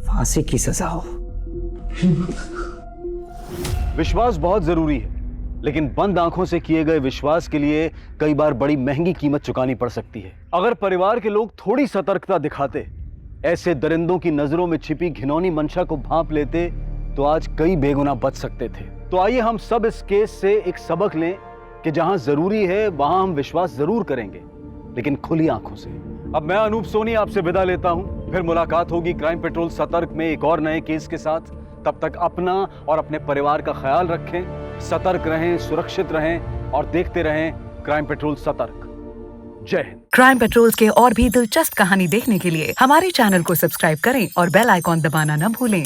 फांसी की सजा हो। विश्वास बहुत जरूरी है, लेकिन बंद आंखों से किए गए विश्वास के लिए कई बार बड़ी महंगी कीमत चुकानी पड़ सकती है। अगर परिवार के लोग थोड़ी सतर्कता दिखाते, ऐसे दरिंदों की नजरों में छिपी घिनौनी मंशा को भांप लेते, तो आज कई बेगुनाह बच सकते थे। तो आइए हम सब इस केस से एक सबक लें कि जहां जरूरी है वहां हम विश्वास जरूर करेंगे, लेकिन खुली आंखों से। अब मैं अनूप सोनी आपसे विदा लेता हूं, फिर मुलाकात होगी क्राइम पेट्रोल सतर्क में एक और नए केस के साथ। तब तक अपना और अपने परिवार का ख्याल रखें, सतर्क रहें, सुरक्षित रहें और देखते रहें क्राइम पेट्रोल सतर्क। जय हिंद। क्राइम पेट्रोल के और भी दिलचस्प कहानी देखने के लिए हमारे चैनल को सब्सक्राइब करें और बेल आइकॉन दबाना न भूलें।